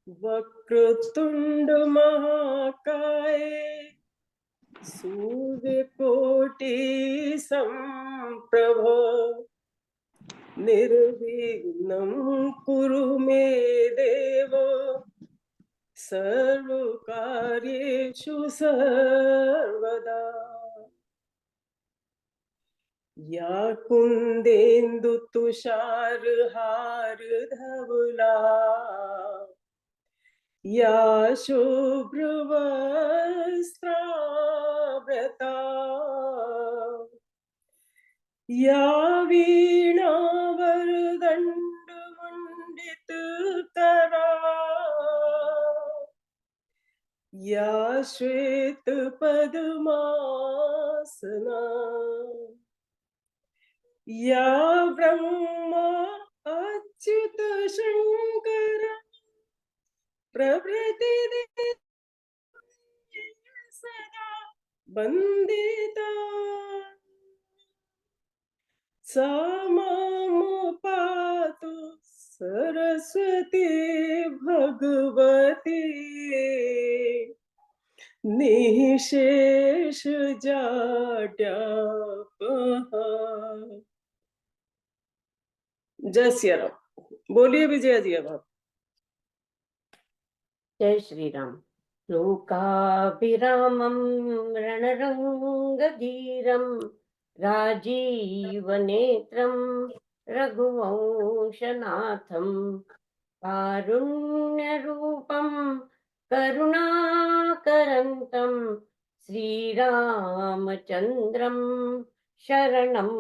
वक्रतुंड महाकाय सूर्यकोटि समप्रभ निर्विघ्नं कुरु मे देव सर्वकार्येषु सर्वदा। या कुन्देन्दु तुषार हार धवला या शुभ्रवस्त्रावृता या वीणावरदण्डमण्डितकरा या श्वेतपद्मासना या ब्रह्मा अच्युत शंकर प्रभृति सदा वन्दिता सा मां पातु सरस्वती भगवती निःशेष जाड्यापहा। जय सिया राम। बोलिए विजया जी अब आप। जय श्री राम। लोकाभिरामं रणरंगधीरं राजीवनेत्रं रघुवंशनाथं कारुण्यरूपं करुणाकरन्तं श्रीरामचन्द्रं शरणं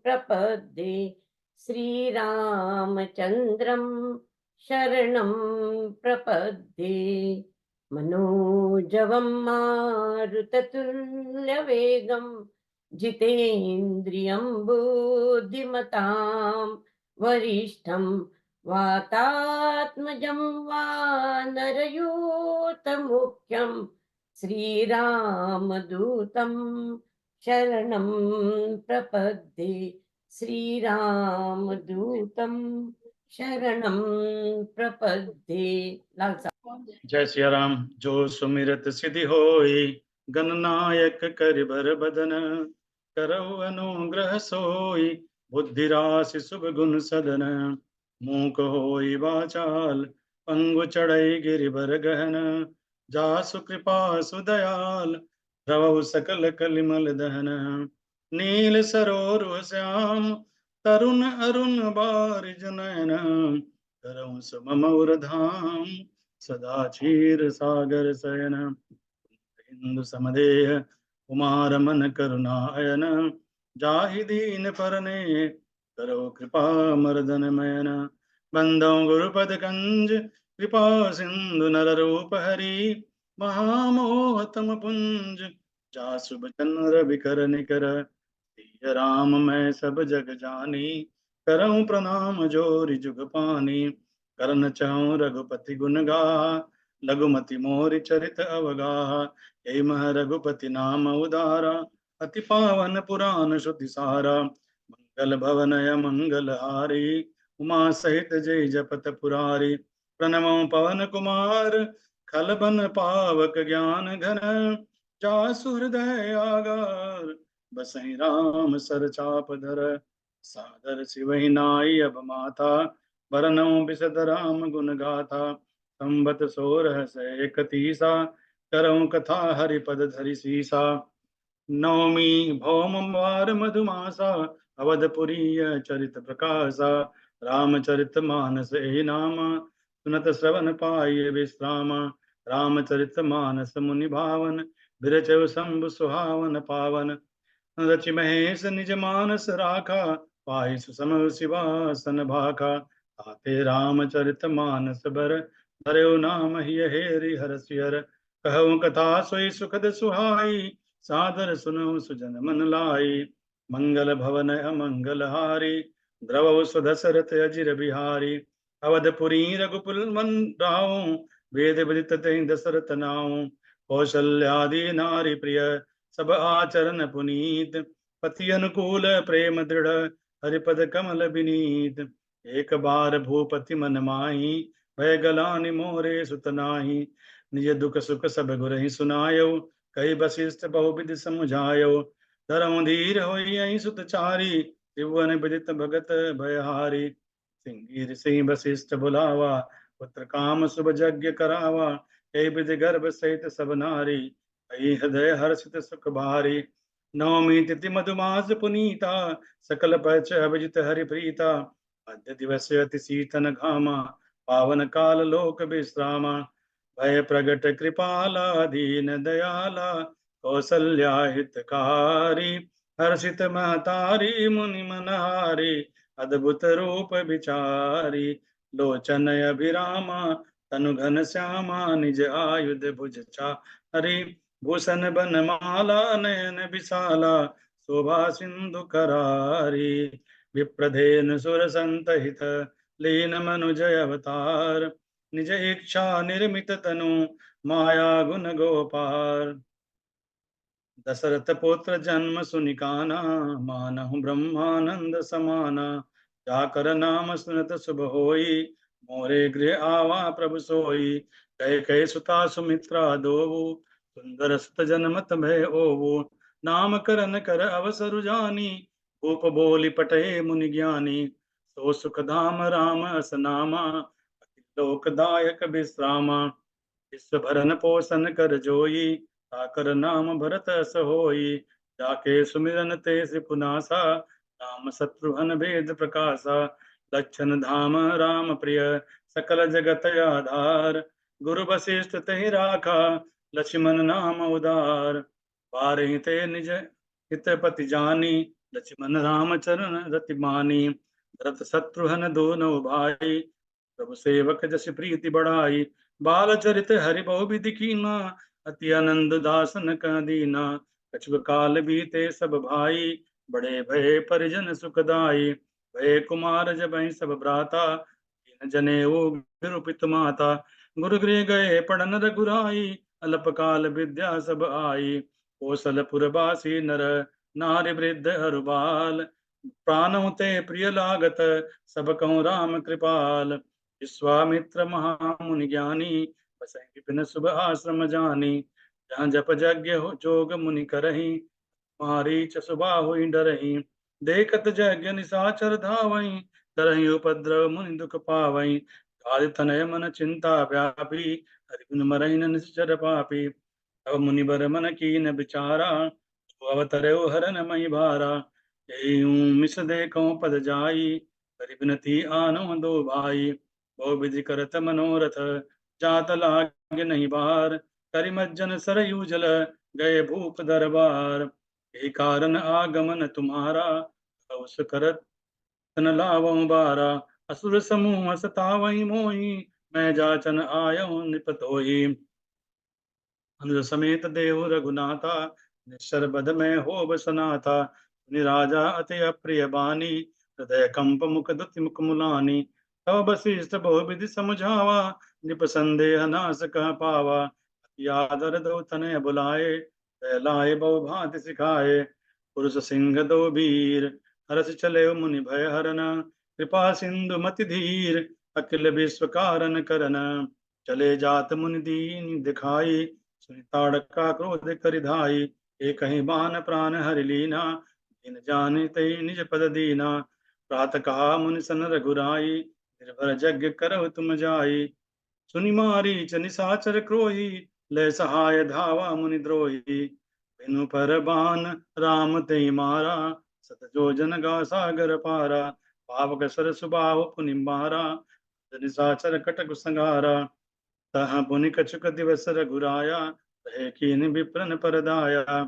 प्रपद्ये। श्रीरामचन्द्रं शरणं प्रपद्ये। मनोजवं मारुततुल्यवेगं जितेन्द्रियं बुद्धिमतां वरिष्ठं वातात्मजं वानरयूथमुख्यं श्रीरामदूतं शरणं प्रपद्ये। श्रीरामदूतं शरणं प्रपद्ये। लाल साहब। जय सिया राम। जो सुमिरत सिद्धि होई गणनायक करिबर बदन करौ अनुग्रह सोई बुद्धि राशि शुभ गुण सदन मूक होई वाचाल पंगु चढ़ई गिरिबर गहन जासु कृपा सुदयाल प्रभु सकल कलिमल दहन नील सरोरु श्याम तरुण अरुण बारिज नयन करौ सममौर धाम सदा क्षीर सागर शयन हिंदु समदेह कुमार मन करुणायन जाहि दीन परने करो कृपा मर्दन मयन बंदो गुरुपद कंज कृपा सिंधु नर रूप हरि महामोहतम पुंज जासु बचन रवि कर निकर सिय राम मैं सब जग जानी करऊं प्रणाम जोरि जुग पानी करन चाहूं रघुपति गुण गा लघुमति मोरि चरित अवगाह यही मह रघुपति नाम उदारा अति पावन पुराण श्रुति सारा मंगल भवनय मंगल हारी उमा सहित जय जपत पुरारी प्रणमो पवन कुमार खलबन पावक ज्ञान घन जासु हृदय आगार बसहि राम सर चाप धर सादर सिवहि नाई अब माता वरनौ बिसद राम गुण गाथा संबत सोरह सै एकतीसा करऊं कथा हरिपद धरि सीसा नवमी भौम वार मधुमासा अवधपुरी चरित प्रकाशा रामचरित मानस एहि नामा सुनत श्रवण पाई विश्राम रामचरित मानस मुनि भावन बिरचव शंभु सुहावन पावन रचि महेश निज मानस राखा पाहि सुसम शिवासन भाखा आते रामचरित मानस बर हरयो नाम ही हेरि हर सियर कहूँ कथा सोई सुखद सुहाई सादर सुनो सुजन मन लाई मंगल भवन अमंगल हारी द्रव सुदशरथ अजिर बिहारी अवधपुरी रघुकुल मन राऊ वेद विदित दशरथ नाऊ कौशल्यादि नारी प्रिय सब आचरण पुनीत पति अनुकूल प्रेम दृढ़ हरिपद कमल विनीत एक बार भूपति मन माही भय गलानि मोरे सुत नाही। निज दुख सुख सब गुरहि सुनायो, कई वशिष्ठ बहुविधि समुझायो। धर्म धीर होई यही सुत चारी, त्रिभुवन विदित भगत भयहारी। सिंह सिंह वशिष्ठ बुलावा, पुत्र काम शुभ यज्ञ करावा। कई विधि गर्भ सहित सब नारी, कई हृदय हर्षित सुख भारी। नवमी तिथि मधुमास पुनीता, सकल पच अभिजित हरि प्रीता। मध्य दिवस अति शीतन घामा, पावन काल लोक विश्रामा। भय प्रगट कृपाला दीन दयाला, कौसल्या हितकारी। हर्षित महतारी मुनि मनहारी, अद्भुत रूप विचारी। लोचन अभिरामा, तनु घन श्यामा। निज आयुध भुज चारि, भूषण बनमाला नयन विशाला। शोभा सिंधु करारी, विप्रधेन सुर संत हित, लीन मनुजय अवतार। निज इच्छा निर्मित तनु, माया गुण गोपार। दशरथ पुत्र जन्म सुनिकाना, मानहु ब्रह्मानंद समाना। जाकर नाम सुनत शुभ होई, मोरे गृह आवा प्रभु सोई। कह कह सुता सुमित्रा दोवु, सुंदर सुत जनमत भय ओवु। नाम करन कर अवसरु जानी, भूप बोली पटे मुनि ज्ञानी। सो सुख धाम राम अस नामा, लोकदायक विश्रामा। विश्व भरन पोषण कर जोई, ताकर नाम भरत अस होई। जाके सुमिरन ते सिपुनासा, नाम शत्रुघ्न भेद प्रकाशा। लक्षण धाम राम प्रिय, सकल जगत आधार। गुरु वशिष्ठ ते राखा, लक्ष्मण नाम उदार। बारहि ते निज हित पति जानी, लक्ष्मण राम चरण रति मानी। भरत शत्रुघ्न दोनों भाई, प्रभु सेवक जस प्रीति बढ़ाई। बाल चरित हरि बहु विधि कीना, अति आनंद दासन कह दीना। कछुक काल बीते सब भाई, बड़े भय परिजन सुखदाई। भय कुमार जब सब भ्राता, तीन जने वो विरूपित माता। गुरु गृह गए पढ़न रघुराई, अल्प काल विद्या सब आई। कौशलपुर बासी नर, नारी वृद्ध हरु बाल। प्राणों ते प्रिय लागत, सब कहूँ राम कृपाल। विश्वामित्र महामुनि ज्ञानी, बसहि विपिन शुभ आश्रम जानी। जहाँ जप यज्ञ हो जोग मुनि करही, मारीच सुबाहुइ डरहि। देखत यज्ञ निशाचर धावहि, तरहि उपद्रव मुनि दुख पावहि। आदि तनय मन चिंता व्यापी, हरि गुण मरहि न निश्चर पापी। तब मुनि बर मन कीन विचारा, अवतरयो हरन मही भारा। यही मिस देखो पद जाई, हरि बिनती आनो दो भाई। बहु विधि करत मनोरथ, जात लागे नहीं बार। करिमज्जन सरयू जल, गए भूप दरबार। यही कारण आगमन तुम्हारा, कौश करत तन लावं बारा। असुर समूह सतावहि मोहि, मैं जाचन आयऊँ निपतोहि। अनुज समेत देव रघुनाथा, निश्चर बद में हो सनाथा। निराजा अति अप्रिय बानी, हृदय कंप मुख दुति मुख मुलानी। तब वशिष्ठ बहु विधि समझावा, निप संदेह नाश कह पावा। अति आदर दो तनय बुलाए, लाए बहु भांति सिखाए। पुरुष सिंह दो वीर, हरस चले मुनि भय हरना। कृपा सिंधु मति धीर, अखिल विश्व कारण करन। चले जात मुनि दीन दिखाई, सुनि ताड़का क्रोध करिधाई। एक ही बान प्राण हरि लीना, दिन जाने ते निज पद दीना। प्रात कहा मुनि सन रघुराई, निर्भर यज्ञ करहु तुम जाई। सुनि मारीच निशाचर क्रोही, लय सहाय धावा मुनि द्रोही। बिनु पर बान राम ते मारा, सत जो जन गा सागर पारा। पावक सर सुबाहु पुनि मारा, निशाचर कटक संहारा। तहाँ पुनि कछुक दिवस रघुराया, रहे कीन विप्रन परदाया।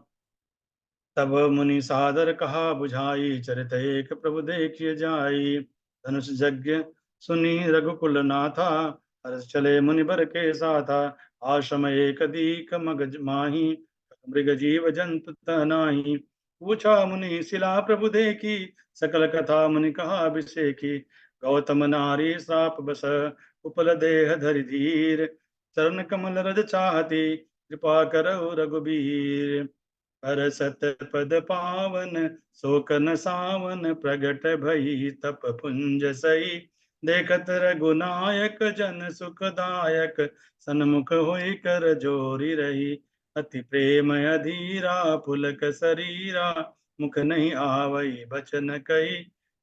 तब मुनि सादर कहा बुझाई, चरित एक प्रभु देखिए जाई। धनुष यज्ञ सुनी रघुकुल नाथा, हर्ष चले मुनि बर के साथा। आश्रम एक दीक मग माही, मृग जीव जंतु तनाही। पूछा मुनि शिला प्रभु देखी, सकल कथा मुनि कहा अभिषेकी। गौतम नारी श्राप बस, उपल देह धरि धीर। चरण कमल रज चाहती, कृपा करो रघुबीर। हर सत पद पावन, शोकन सावन। प्रगट भई तप पुंज सई, देखत रघुनायक जन सुखदायक, सन्मुख होई कर जोरी रही। अति प्रेम अधीरा पुलक शरीरा, मुख नहीं आवई बचन कही।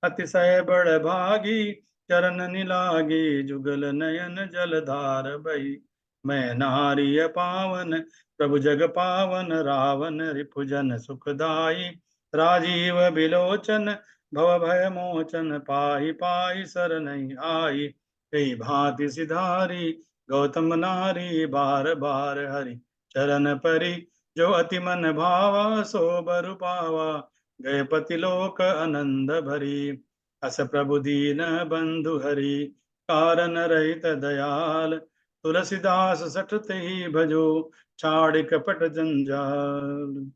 अतिशय बड़ भागी चरण निलागी, जुगल नयन जलधार बही। मैं नारिय पावन प्रभु जग पावन, रावण रिपुजन सुखदाई। राजीव बिलोचन भव भय मोचन, पाहि पाहि शरणै आई। कई भांति सिधारी गौतम नारी, बार बार हरि चरण परी। जो अति मन भावा सो बर पावा, गए पति लोक आनंद भरी। अस प्रभु दीन बंधु हरि, कारण रहित दयाल। तुलसीदास सठते ही भजो, छाड़ कपट जंजाल।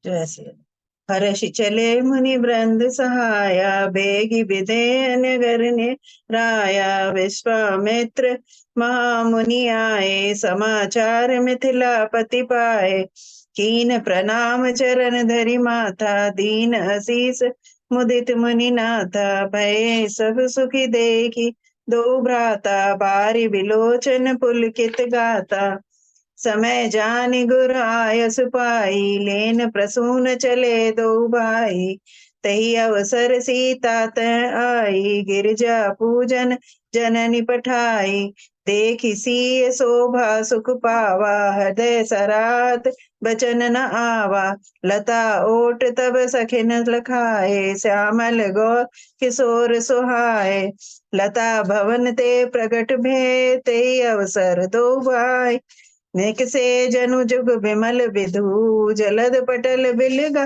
जय श्री राम। हर्षि चले मुनि वृंद सहाया, बेगी विधेय नगर ने राया। विश्वामित्र महामुनि आए, समाचार मिथिलापति पाए। कीन प्रणाम चरण धरि माथा, दीन असीस मुदित मुनि नाथा। भय सब सुखी देखी दो भ्राता, बारी बिलोचन पुलकित गाता। समय जानि गुर आयस पाई, लेन प्रसून चले दो भाई। तही अवसर सीता तह आई, गिरजा पूजन जननी पठाई। देखि सिय शोभा सुख पावा, हृदय सरात बचन न आवा। लता ओट तब सखिन लखाए, श्यामल गौ किशोर सुहाए। लता भवन ते प्रगट भे, ते अवसर दो भाई। नेक से जनु जुग विमल विधु, जलद पटल बिलगा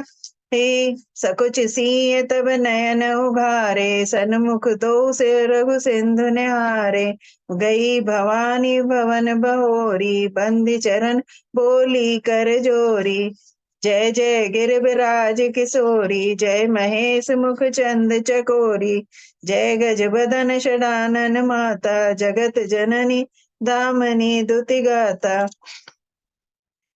हे। सकुच सिंह तब नयन उघारे, सन्मुख दो से रघु सिंधु निहारे। गई भवानी भवन बहोरी, बंदी चरण बोली कर जोरी। जय जय गिरिविराज किशोरी, जय महेश मुख चंद चकोरी। जय गज बदन षडानन माता, जगत जननी दामनी दुति गाता।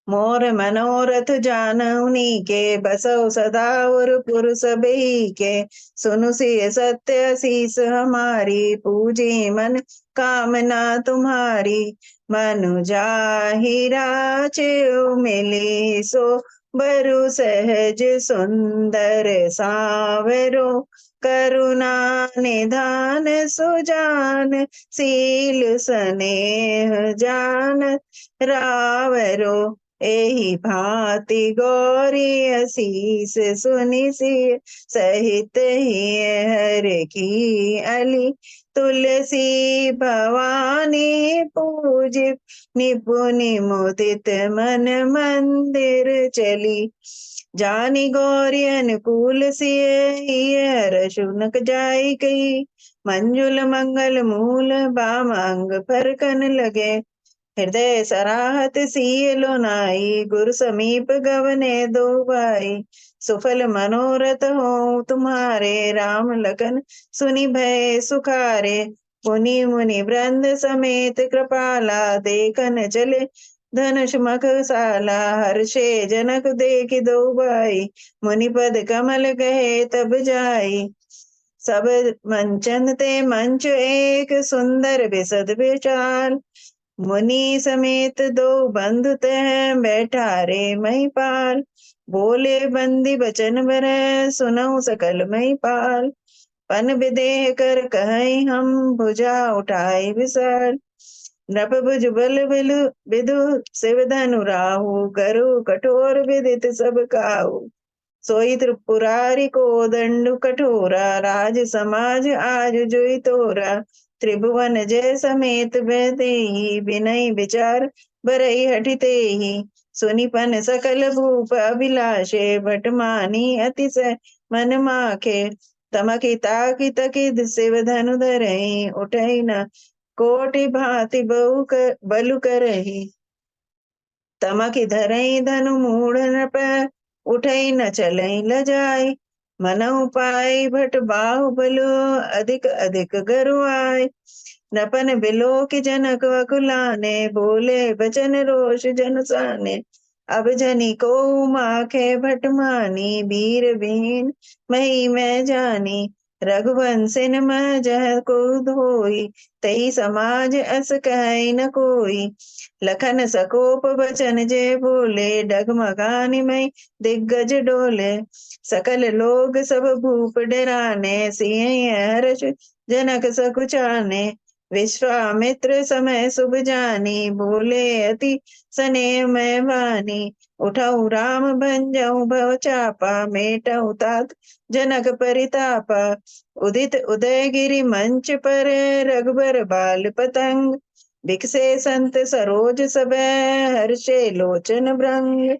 मोर मनोरथ जानउनी के, बसौ सदा उर पुर सबही के। सुनु सिय सत्य शीस हमारी, पूजी मन कामना तुम्हारी। मनु जाहि राचेउ मिली, सो बरु सहज सुंदर सावरो। करुणा निधान सुजान, सील स्नेह जान रावरो। एहि भांति गौरी असीस, सुनि सिय सहित ही हर की अली। तुलसी भवानी पूजिप, निपुनि मुदित मन मंदिर चली। जानी गौरी अनुकूल सिय, हर शुनक जाई कही। मंजुल मंगल मूल, बाम अंग फरकन लगे। हृदय सराहत सिय लोनाई, गुरु समीप गवने दो भाई। सुफल मनोरथ हो तुम्हारे, राम लखन सुनि भय सुखारे। पुनि मुनि वृंद समेत कृपाला, देखन चले धनुष मखसाला। हर्षे जनक देखि दो भाई, मुनि पद कमल गए तब जाई। सब मंचन ते मंच एक, सुंदर बिसद विशाल। मुनि समेत दो बंधु तह, बैठा रे महिपाल। बोले बंदी बचन बर, सुनऊ सकल महिपाल। पन विदेह कर कहीं हम, भुजा उठाई विशाल। नभ भुज बल बिलु विदु, शिव धनु राहु। करु कठोर विदित सब काहू। सोई त्रिपुरारी को दंडु कठोरा, राज समाज आज जोई तोरा। त्रिभुवन जय समेत बैदेही, विनय विचार बरई हठितेहि। सुनिपन सकल भूप अभिलाषे, भट मानी अतिशय मन माखे। तमकि ताकि तकि शिव धनु धरहि, उठई न कोटि भांति बलु करहि। तमकि धरई धनु मूढ़ नृप, उठई न चलई लजाई। मनहु पाई भट बाहुबलु, अधिक अधिक गरुआई। नपन बिलो की जनक अकुलाने, बोले बचन रोष जन साने। अब जनी को माखे भट मानी, वीर बीन मही मैं जानी। रघुवंशन मह जह को धोई, तही समाज अस कह न कोई। लखन सकोप बचन जे बोले, डगमगानि मई दिग्गज डोले। सकल लोग सब भूप डराने, सिंह हर्ष जनक सकुचाने। विश्वामित्र समय शुभ जानी, बोले अति स्नेह मैं वानी। उठऊ राम भंजऊ भव चापा, मेटऊ तात जनक परितापा। उदित उदयगिरि मंच पर, रघुबर बाल पतंग। बिकसे संत सरोज सब, हर्षे लोचन भृंग।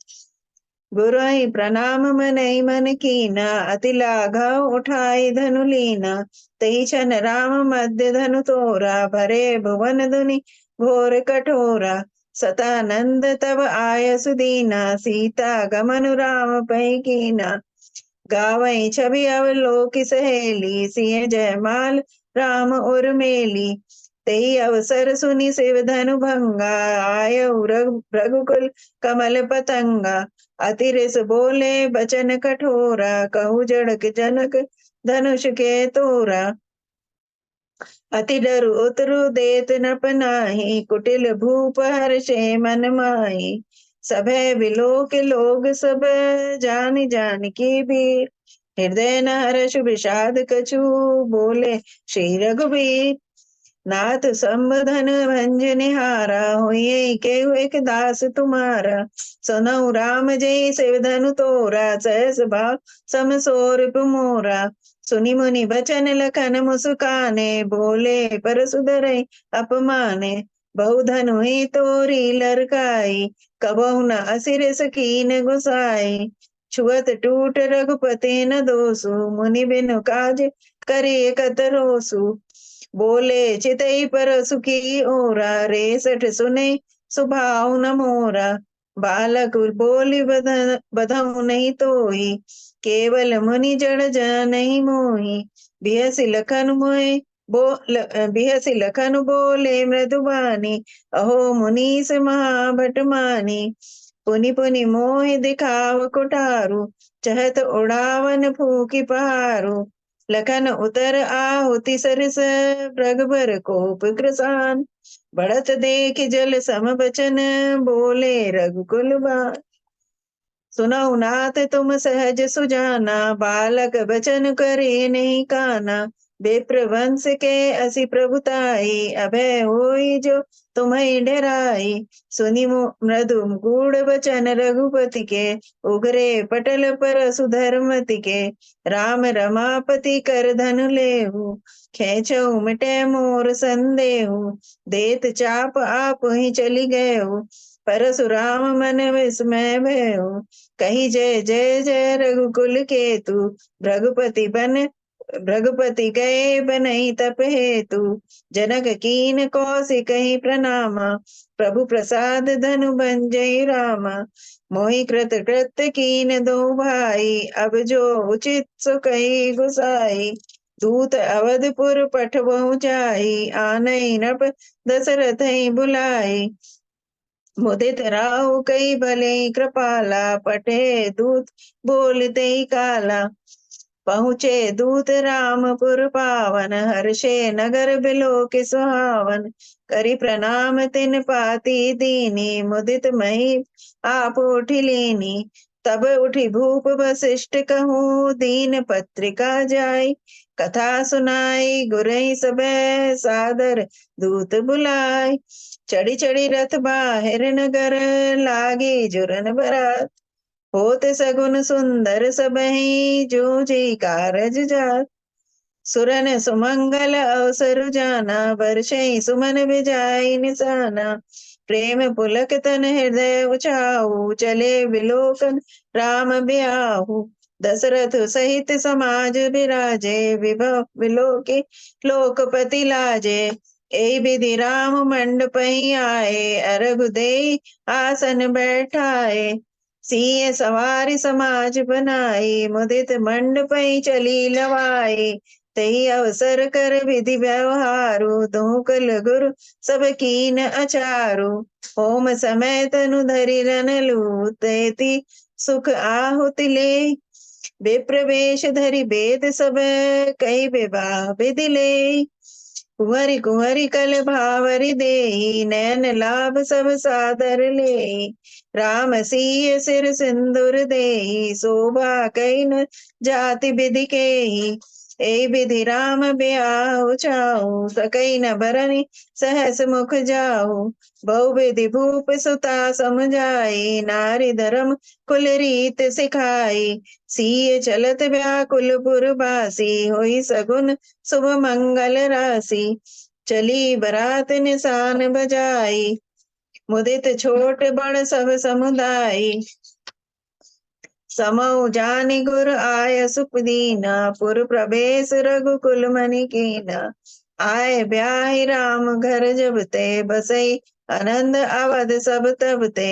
गुरुहि प्रणाम मनई मन कीना, अति लाघव उठाई धनु लीना। तही छन राम मध्य धनु तोरा, भरे भुवन धुनि घोर कठोरा। सतानंद तब आय सुदीना, सीता गमन राम पै कीना। गावई छवि अवलोक सहेली, सिंह जयमाल राम उर्मेली। तेहि अवसर सुनि शिव धनु भंगा, आयऊ रघुकुल कमल पतंगा। अति रिस बोले बचन कठोरा, कहु जड़क जनक धनुष के तोरा। अति डरु उतरु देत न पनाहि, कुटिल भूप हर्षे मन माहि। सभय बिलोक लोग सब, जान जान की भीर। हृदय न हर्ष विषाद कछु, बोले श्री रघुबीर। नाथ संबधन भंज निहारा, होइए केहु एक दास तुम्हारा। सुनऊ राम जय शिव धनु तोरा, सहस भाव सम सोर मोरा। सुनि मुनि बचन लखन मुस्काने, बोले परसु धरई अपमाने। बहु धनु ही तोरी लरकाई, कबहु न असिर सकीन गुसाई। छुअत टूट रघुपति न दोसु, मुनि बिनु काज करिए कतरोसु। बोले चितई परसु की ओरा, रेसठ सुने सुभाव न मोरा। बालक बोली बधऊ नहीं तोही, केवल मुनि जड़ नहीं मोही। बिहसी लखन बोले मृदुबानी, अहो मुनीस महाभट मानी। पुनि पुनि मोहि दिखाव कुठारू, चहत उड़ावन फूकी पहारू। लखन उतर आहुति सरस, रघुबर कोप कृसान। बढ़त देख जल सम बचन, बोले रघुकुल बान। सुनऊ नाथ तुम सहज सुजाना, बालक बचन करे नहीं काना। विप्र वंश के असि प्रभुताई, अभय होई जो तुम्हें डराई। सुनि मृदु गूढ़ बचन रघुपति के, उगरे पटल पर सुधर्मति के। राम रमापति कर धनु लेहु, खेचऊ मिटे मोर संदेहु। देत चाप आप ही चली गएहु, परशुराम मन विस्मय भयउ। कही जय जय जय रघुकुल केतु, रघुपति गए बनहि तप हेतु। जनक कीन कौशिक कही प्रणामा, प्रभु प्रसाद धनु भंजई रामा। मोहि कृत कृत्य कीन दो भाई, अब जो उचित सो कही गुसाई। दूत अवधपुर पठबहु जाई, आनई नप दशरथ बुलाई। मुदित राहु कई भले कृपाला, पठे दूत बोलते काला। पहुँचे दूत रामपुर पावन, हर्षे नगर बिलो के सुहावन। करि प्रणाम तिन पाती दीनी, मुदित मही आप उठी लीनी। तब उठी भूप वशिष्ठ कहूँ, दीन पत्रिका जाई। कथा सुनाई गुरई सबे, सादर दूत बुलाई। चढ़ी चढ़ी रथ बाहिर नगर, लागी जुरन बरात। होत सगुन सुंदर सबहि, जो जी कारज जात। सुरन सुमंगल अवसर जाना, वर्षै सुमन विजाई निशाना। प्रेम पुलक तन हृदय उछाऊ, चले विलोकन राम ब्याहू। दशरथ सहित समाज विराजे, विभव विलोकी लोकपति लाजे। ए विधि राम मंडपहि आए, अरघ देई आसन बैठाए। सिंह सवारी समाज बनाई, मुदित मंडपहि चली लवाई। तही अवसर कर विधि व्यवहारू, धूकल गुरु सब कीन अचारू। होम समय तनु धरि रन लू, तेति सुख आहुति ले। बेप्रवेश धरि वेद सब कई विवाह विधि ले कुंवरी कुंवरी कल भावरि देहि नयन लाभ सब सादर ले राम सिय सिर सिंदूर देहि शोभा कई न जाति विधि केहि ए विधि राम ब्याहु चाहु सकई न बरनि सहस मुख जाहु बहु विधि भूप सुता समझाई नारी धर्म कुल रीत सिखाई सिय चलत व्याकुल पुरवासी होई सगुन शुभ मंगल राशि चली बरात निशान बजाई मुदित छोट बड़ सब समुदाय समऊ जानि गुर आय सुखदीना पुर प्रवेश रघुकुल मनि कीना आय ब्याहि राम घर जब ते बसई आनंद अवध सब तब ते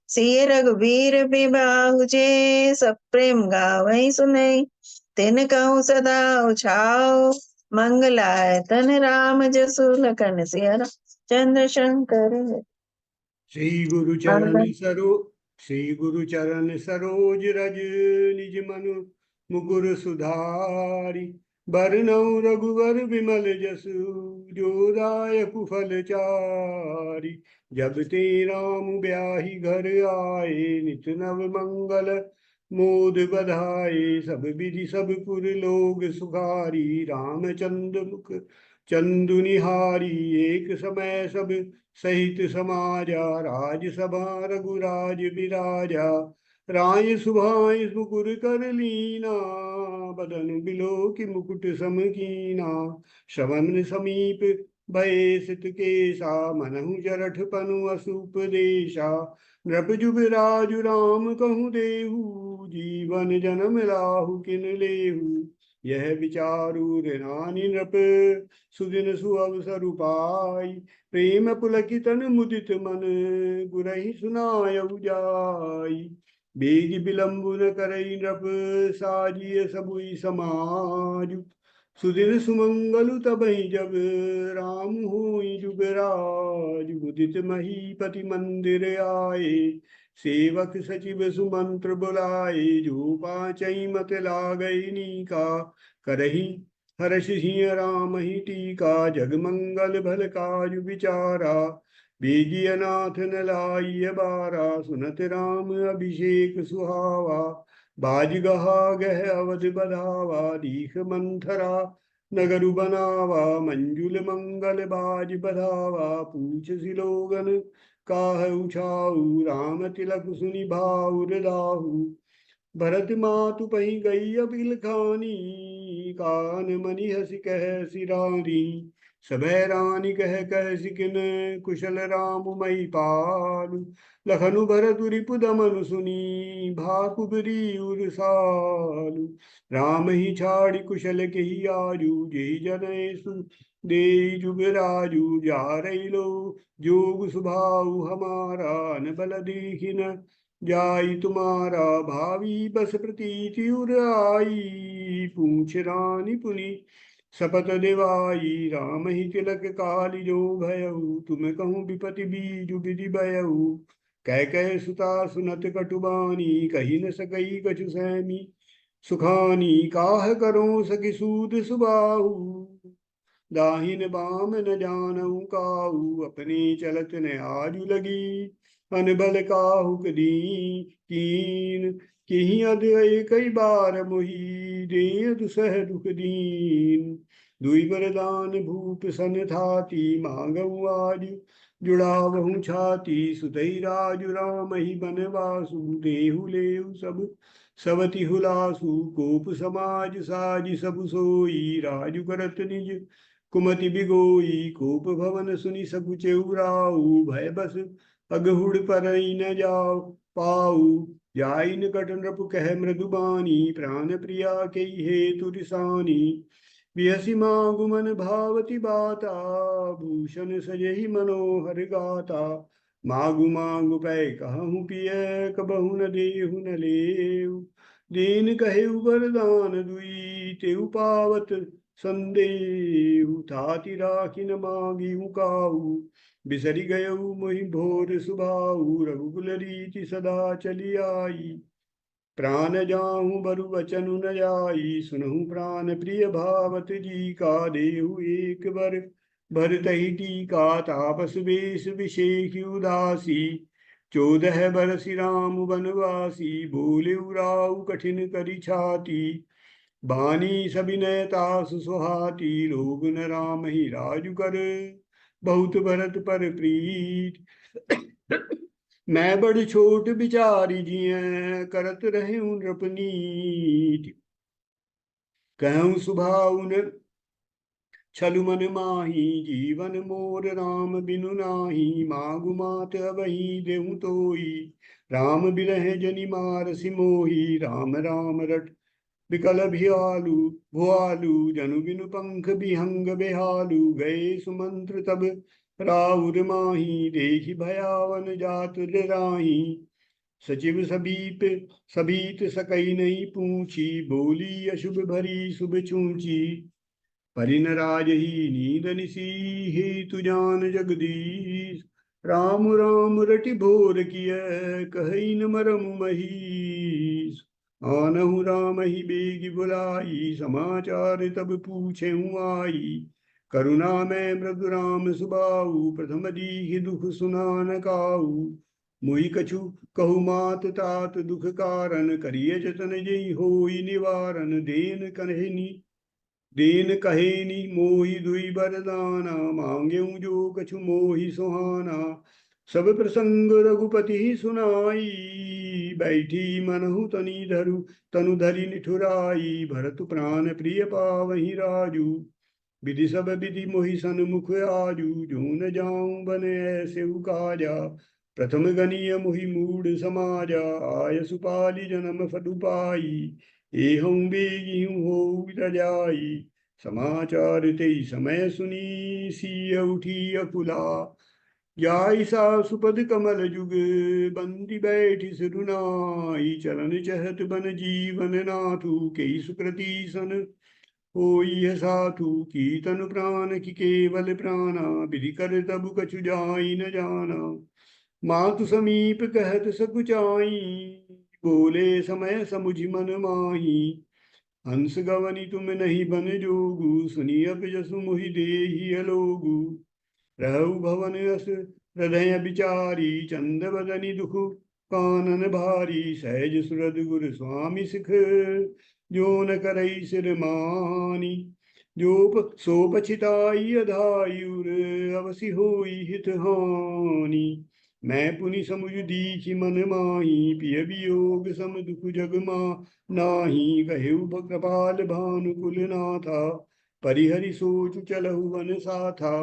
सिय रघुवीर बिबाहु जे सब प्रेम गावई सुनई तिन कहूँ सदा उछाओ मंगलाय तन राम जसु लखन सिया चंद्र शंकर श्री गुरु चरण सरोज रज निज मनु मुकुर सुधारी बरनउँ रघुवर विमल जसु जो दायकु फल चारि जब ते राम ब्याहि घर आए नित नव मंगल मोद बधाए सब विधि सब पुर लोग सुखारी रामचंद्र मुख चंदु निहारी एक समय सब सहित समाजा राजसभा रघुराज विराजा राय सुभाय सुकुर कर लीना बदन बिलो की मुकुट समकीना श्रवण समीप भय सित केसा मनहु जरठ पनु असुप देशा नृप जुग राजु राम कहूँ देहु जीवन जन्म लाहु किन लेहु यह विचारु ऋणानि नृप सुदिन सुअवसर पाई प्रेम पुलकितन मुदित मन गुरहि सुनायउ जाई बेग विलंबु न करई नृप साजिय सबुई समाज सुदिन सुमंगलु तबहि जब राम होई जुगराज मुदित महीपति मंदिर आए सेवक सचिव सुमंत्र बुलाए जो पाचई मत लागई नीका करही हर्ष सिंह राम ही टीका जगमंगल भल काज विचारा बेगी अनाथ न लाइय बारा सुनत राम अभिषेक सुहावा बाज गहा गह अवध बधावा दीख मंथरा नगरु बनावा मंजुल मंगल बाज बधावा पूछ सिलोगन काह उछाऊ राम तिलक सुनि भाउर दाहु भरत मातु पही गई अबिल खानी कान मनि हसी कह सिरानी सभै रानी कह सिकिन कुशल राम मई पालु लखनु भरतु रिपु दमनु सुनी भाकु बिरी उरसालु राम ही छाड़ी कुशल के ही आजू जय जनेसु दे जुग राजू जा रही लो जोग सुभाऊ हमारा न बल देखिन जाई तुम्हारा भावी बस प्रतीति उर आई पूछ रानी पुनि शपथ दिवाई राम ही तिलक काली जो भयऊ तुम कहूँ विपति बीजु विधि भयऊ कह सुता सुनत कटुबानी कही न सकई कछु सहमी सुखानी काह करो सखी सूद सुबाहु दाहिन बाम न जानऊ काऊ अपने चलत न आजु लगी अनबल काहुक दी कीन किही अध कई बार मोही दे दुसह दुख दीन दुई वरदान भूप सन थाती मांगऊ आज जुड़ावहु छाती सुतई राजु राम ही बनवासु देहु लेहु सब सवति हुलासु कोप समाज साज सब सोई राजु करत निज कुमति बिगोई कोप भवन सुनि सबु चेउराऊ भय बस अगहुड़ पर न जाओ पाऊ जाई निकट नृप कह मृदुबानी प्राण प्रिया के हेतु रिसानी बिहसी मांगु मन भावती बाता भूषण सजहि मनोहर गाता मांगु मांगु पै कहूँ पिय कबहु न देहु न लेऊ दीन कहेउ वरदान दुई तेउ पावत संदेहु थाति राखी न मांगी काऊ बिसरी गयऊ मोहि भोर सुभाऊ रघुकुल रीति सदा चली आई प्राण जाहूं बरु बचनु न जाई, सुनहु प्राण प्रिय भावत जी का, देहु एक बर भर तही टीका, तापस बेश विशेष उदासी, 14 बरस राम वनवासी, बोले उराऊ कठिन करि छाती, बानी सबिनय तासु सुहाती, लोग न राम ही राजु कर, बहुत भरत पर प्रीत, मैं बड़ छोट बिचारी जिय, करत रहे नृपनीत, कहूँ सुभाउन छलु मन माही, जीवन मोर राम बिनु नाही, मागु मात अबहि देहु तोई, राम बिरह जनि मार सिमोही, राम राम रट बिकल भियालु भुआलु, जनु बिनु पंख बिहंग बेहालु, गए सुमंत्र तब राउर माही, देखि भयावन जात राही, सचिव समीप सभीत सकई नहीं पूछी, बोली अशुभ भरी शुभ चूची, परिन राजही नींद निसी, हेतु जान जगदीश, राम राम रटि भोर किय, कहि न मरम महीस, आनहु राम ही बेग बुलाई, समाचार तब पूछे आई, करुणा में मृदु राम सुबाऊ, प्रथम दीहि दुख सुना न काऊ, मोहि कछु कहु मात तात दुख कारण, करिय जतन जई होई निवारण, देन कहेनी मोहि दुई बरदाना, मांग्यऊ जो कछु मोहि सुहाना, सब प्रसंग रघुपति सुनाई, बैठी मनहु तनि धरु तनु धरि निठुराई, भरत प्राण प्रिय पावहि राजू, विधि सब विधि मोहि सन्मुख आजू, जो न जाऊं बन ऐसे काजा, प्रथम गनीय मोहि मूड समाजा, आय सुपाली जन्म फलु पाई, एहं बेगिहूँ हो रजाई, समाचार ते समय सुनी, सिय उठी अकुला, जाई सा सुपद कमल जुग, बंदी बैठी सिरुनाई, चरण चहत बन जीवन नाथु, कई सुकृति सन होई साधु, की तनु प्राण की केवल प्राणा, विधि कर तब कछु जाई न जाना, मातु समीप कहत सकुचाई, बोले समय समुझ मन माही, हंस गवनी तुम नहीं बन जोगु, सुनी अब जसु मोहि देहि अलोगु, रहु भवन अस हृदय बिचारी, चंद बदनी दुख कानन भारी, सहज सुरद गुर स्वामी सिख, जो न करई सिर मानी, सो पछिताई अधायुर, अवसि होई हित हानि, मैं पुनि समुझ दीखि मन माही, पिय वियोग सम दुख जग नाही, कहेउ कृपाल भानुकुल नाथा, परिहरि सोचु चलहु वन साथा,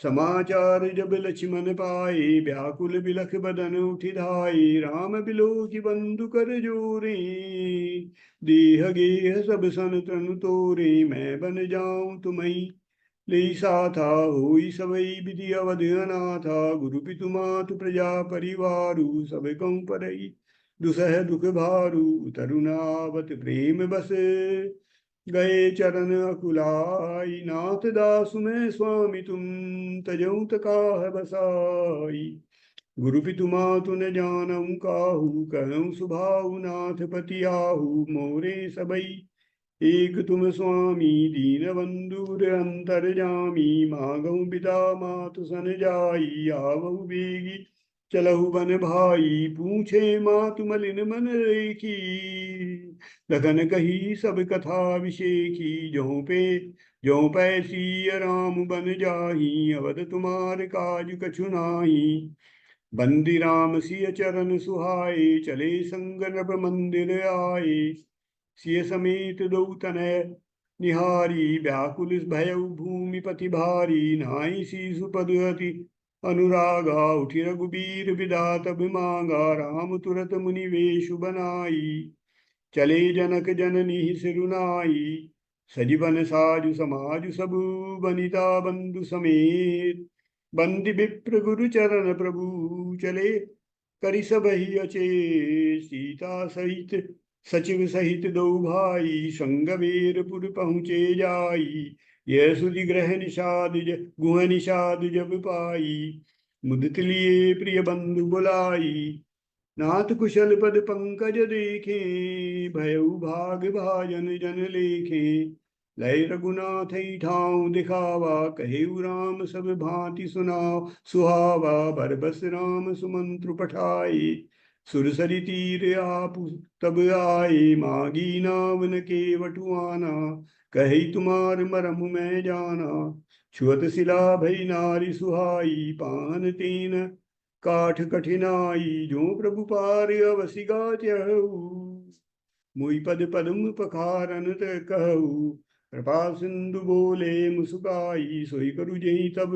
समाचार जब लक्ष्मण पाए, व्याकुल बिलख बदन उठि धाये, राम बिलोकि बंधु कर जोरे, देह गेह सब सन तनु तोरे, मैं बन जाऊं तुम्हि ले साथा, होई सबई विधि अवध अनाथा, गुरु पितु मातु प्रजा परिवारु, सब कहूँ परई दुसह दुख भारू, तरुणावत प्रेम बस गए चरण अकुलाई, नाथ दासु मैं स्वामी तुम तजऊ तकाह बसाई, गुरु पितु मातु न जानऊ काहू, कहूँ सुभाऊ नाथ पति आहू, मोरे सबई एक तुम स्वामी, दीन बंधुर अंतर जामी, मागऊ पिता मातु सन जाई, आवहु बेगी चलहु बन भाई, पूछे मातु मलिन मन रेखी, लखन कही सब कथा विशेखी, जो पैसी राम बन जाही, अवध तुम्हार काज कछु नाही, बंदी राम सिय चरण सुहाए, चले संग नभ मंदिर आए, सिय समेत दो तनय निहारी, व्याकुल भयउ भूमिपति भारी, नाई शीसु पद अति अनुरागा, उठि रघुबीर विदात मांगा, राम तुरत मुनि वेशु बनाई, चले जनक जननी सिरुनाई, सजीवन साजु समाजु सबु, बनिता बंधु समेत, बंदी विप्र गुरु चरण प्रभु, चले करि सबहि अचेत, सीता सहित सचिव सहित दो भाई, संग वीरपुर पहुँचे जाई, यह सुधि ग्रह निषाद गुह निषाद जब पाई, मुदित लिए प्रिय बंधु बुलाई, नाथ कुशल पद पंकज देखे, भयउ भाग भाजन जन लेखे। लय रघुनाथ ठाऊं दिखावा, कहेउ राम सब भांति सुनाओ सुहावा। बरबस राम सुमंत्र पठाए, सुरसरि तीर आप तब आए। मागी नावन के वटुआना, कही तुम्हार मरम मैं जाना। छुअत शिला भई नारी सुहाई, पान तीन काठ कठिनाई। जो प्रभु पार अवसि गात्यहु, मुई पद पद्म पखारन ते कहू। कृपा सिंधु बोले मुस्काई, सोई करु जेहि तब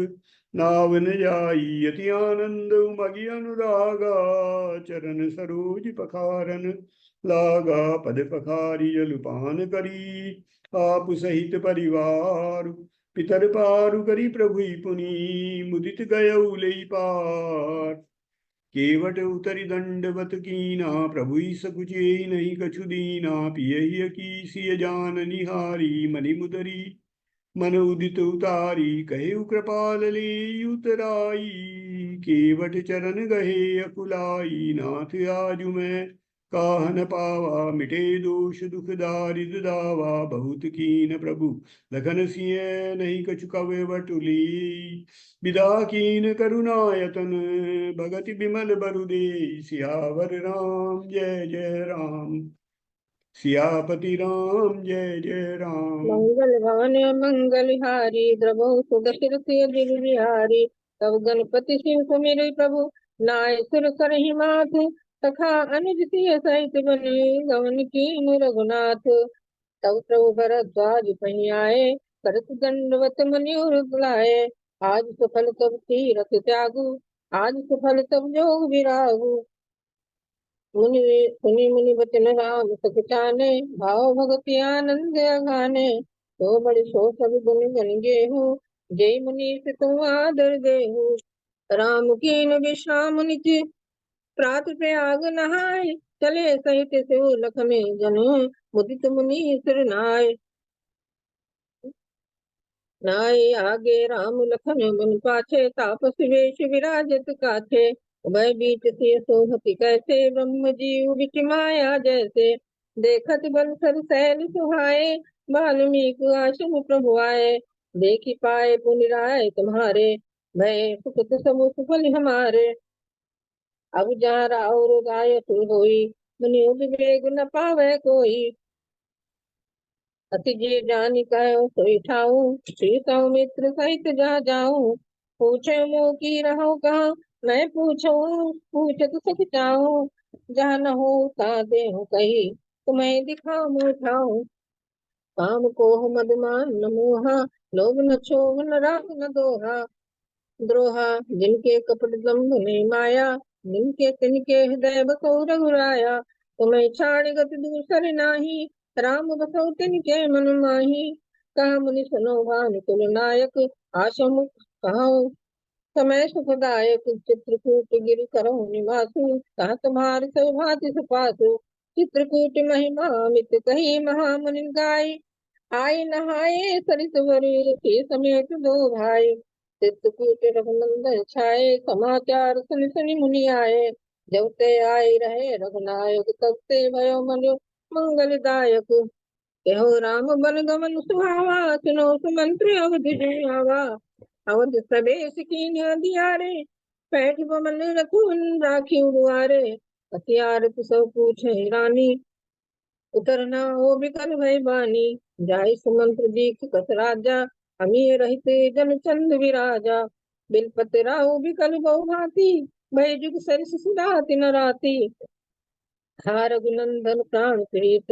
नावन जाई। अति आनंद उमगी अनुरागा, चरण सरोज पखारन लागा। पद पखारी जलपान करी, आप सहित परिवार। पितर पारु करी प्रभु पुनि, मुदित गयउ लेई पार। केवट उतरि दंडवत कीना, प्रभु सकुचे नहीं कछु दीना। पियहि की सिय जान निहारी, मनि मुदरी मन उदित उतारी। कहेउ कृपाल ले उतराई, केवट चरण गहे अकुलाई। नाथ आजु मैं काह न पावा, मिटे दोष दुख दारिद दावा। बहुत कीन प्रभु लखन सिय, नहीं कछु कवे बटुली। विदा कीन करुणायतन, भगति बिमल बरु देई। सियावर राम जय जय राम, सियापति राम जय जय राम। मंगल भवन मंगलहारी, द्रवहु सुदशरथ दिल बिहारी। तब गणपति शिव सुमिर प्रभु, नाय सुर करहि माथ। सखा अनुज सिय सहित बने, गवन कीन रघुनाथ। तब प्रभु भरद्वाज पहि आए, करत दंडवत मुनि उर बुलाए। आज सफल तब तीरथ त्यागु, आज सफल तब जोग विरागु। मुनि मुनि बचन राम सकुचाने, भाव भगति आनंद अगाने। तो बड़े सो सब गुण गन गेहूँ, जय मुनीष तुम आदर देहु। राम कीन विश्राम निज, प्रात प्रयाग नहाय। चले सहित शिव लखन जन, मुदित मुनि सिर नाय। नाय आगे राम लखन मन पाछे, तापस वेश विराजत काछे। उभय बीच से सोहति कैसे, ब्रह्म जीव बिच माया जैसे। देखत बंसर सैल सुहाए, वाल्मीकि आश्रम प्रभु आए। देखी पाए पुनि राय तुम्हारे, भय सुखत समु सुफल हमारे। अब जहाँ राउर गायत होई, मुनि विवेक न पावे कोई। अति जे जानी कहो सोई ठाऊ, सीता मित्र सहित जहाँ जाऊं। पूछे मुँह की रहो कहाँ, मैं पूछूं पूछत सख चाहूं। जहाँ न हो ता देहु कही, तुम्हें दिखाऊं मुँह ठाऊं। काम कोह मदमान न मोहा, लोभ न क्षोभ न राग न दोहा। द्रोहा जिनके कपट दम्भ ने माया, जिनके तिनके हृदय बसौ रघुराया। तुम्हें छाड़ गति दूसर नाही, राम बसौ तिनके मन माही। कहा मुनि सुनो भानुकुल नायक, आशा मुख कहाऊं समय सुखदायक। चित्रकूट गिर करहु निवासु, कहा तुम्हार सौभाग्य सुपासु। चित्रकूट महिमा मित कही, महामुनि गाय। आय नहाए सरित वरी, ते समेत दो भाई। चित्रकूट रघुनंदन छाए, समाचार सुनि सुनि मुनि आए। जब ते आए रहे रघुनायक, तब ते भयो मन मंगलदायक। कहो राम बन गमन सुहावा, सुनो सुमंत्र अवध जो आवा। अवध प्रवेश कीन्ह अधियारे, पैठ बमन रघुन राखी दुआरे। अति आरती सब पूछे रानी, उतरना हो बिकल भय बानी। जाय सुमंत्र दीख कस राजा, अमी रहित जन चंद विराजा। बिलपत राहु बिकल बहु भांति, भय जुग सरिस सुराति न राति। हा रघुनंदन प्राण प्रीत,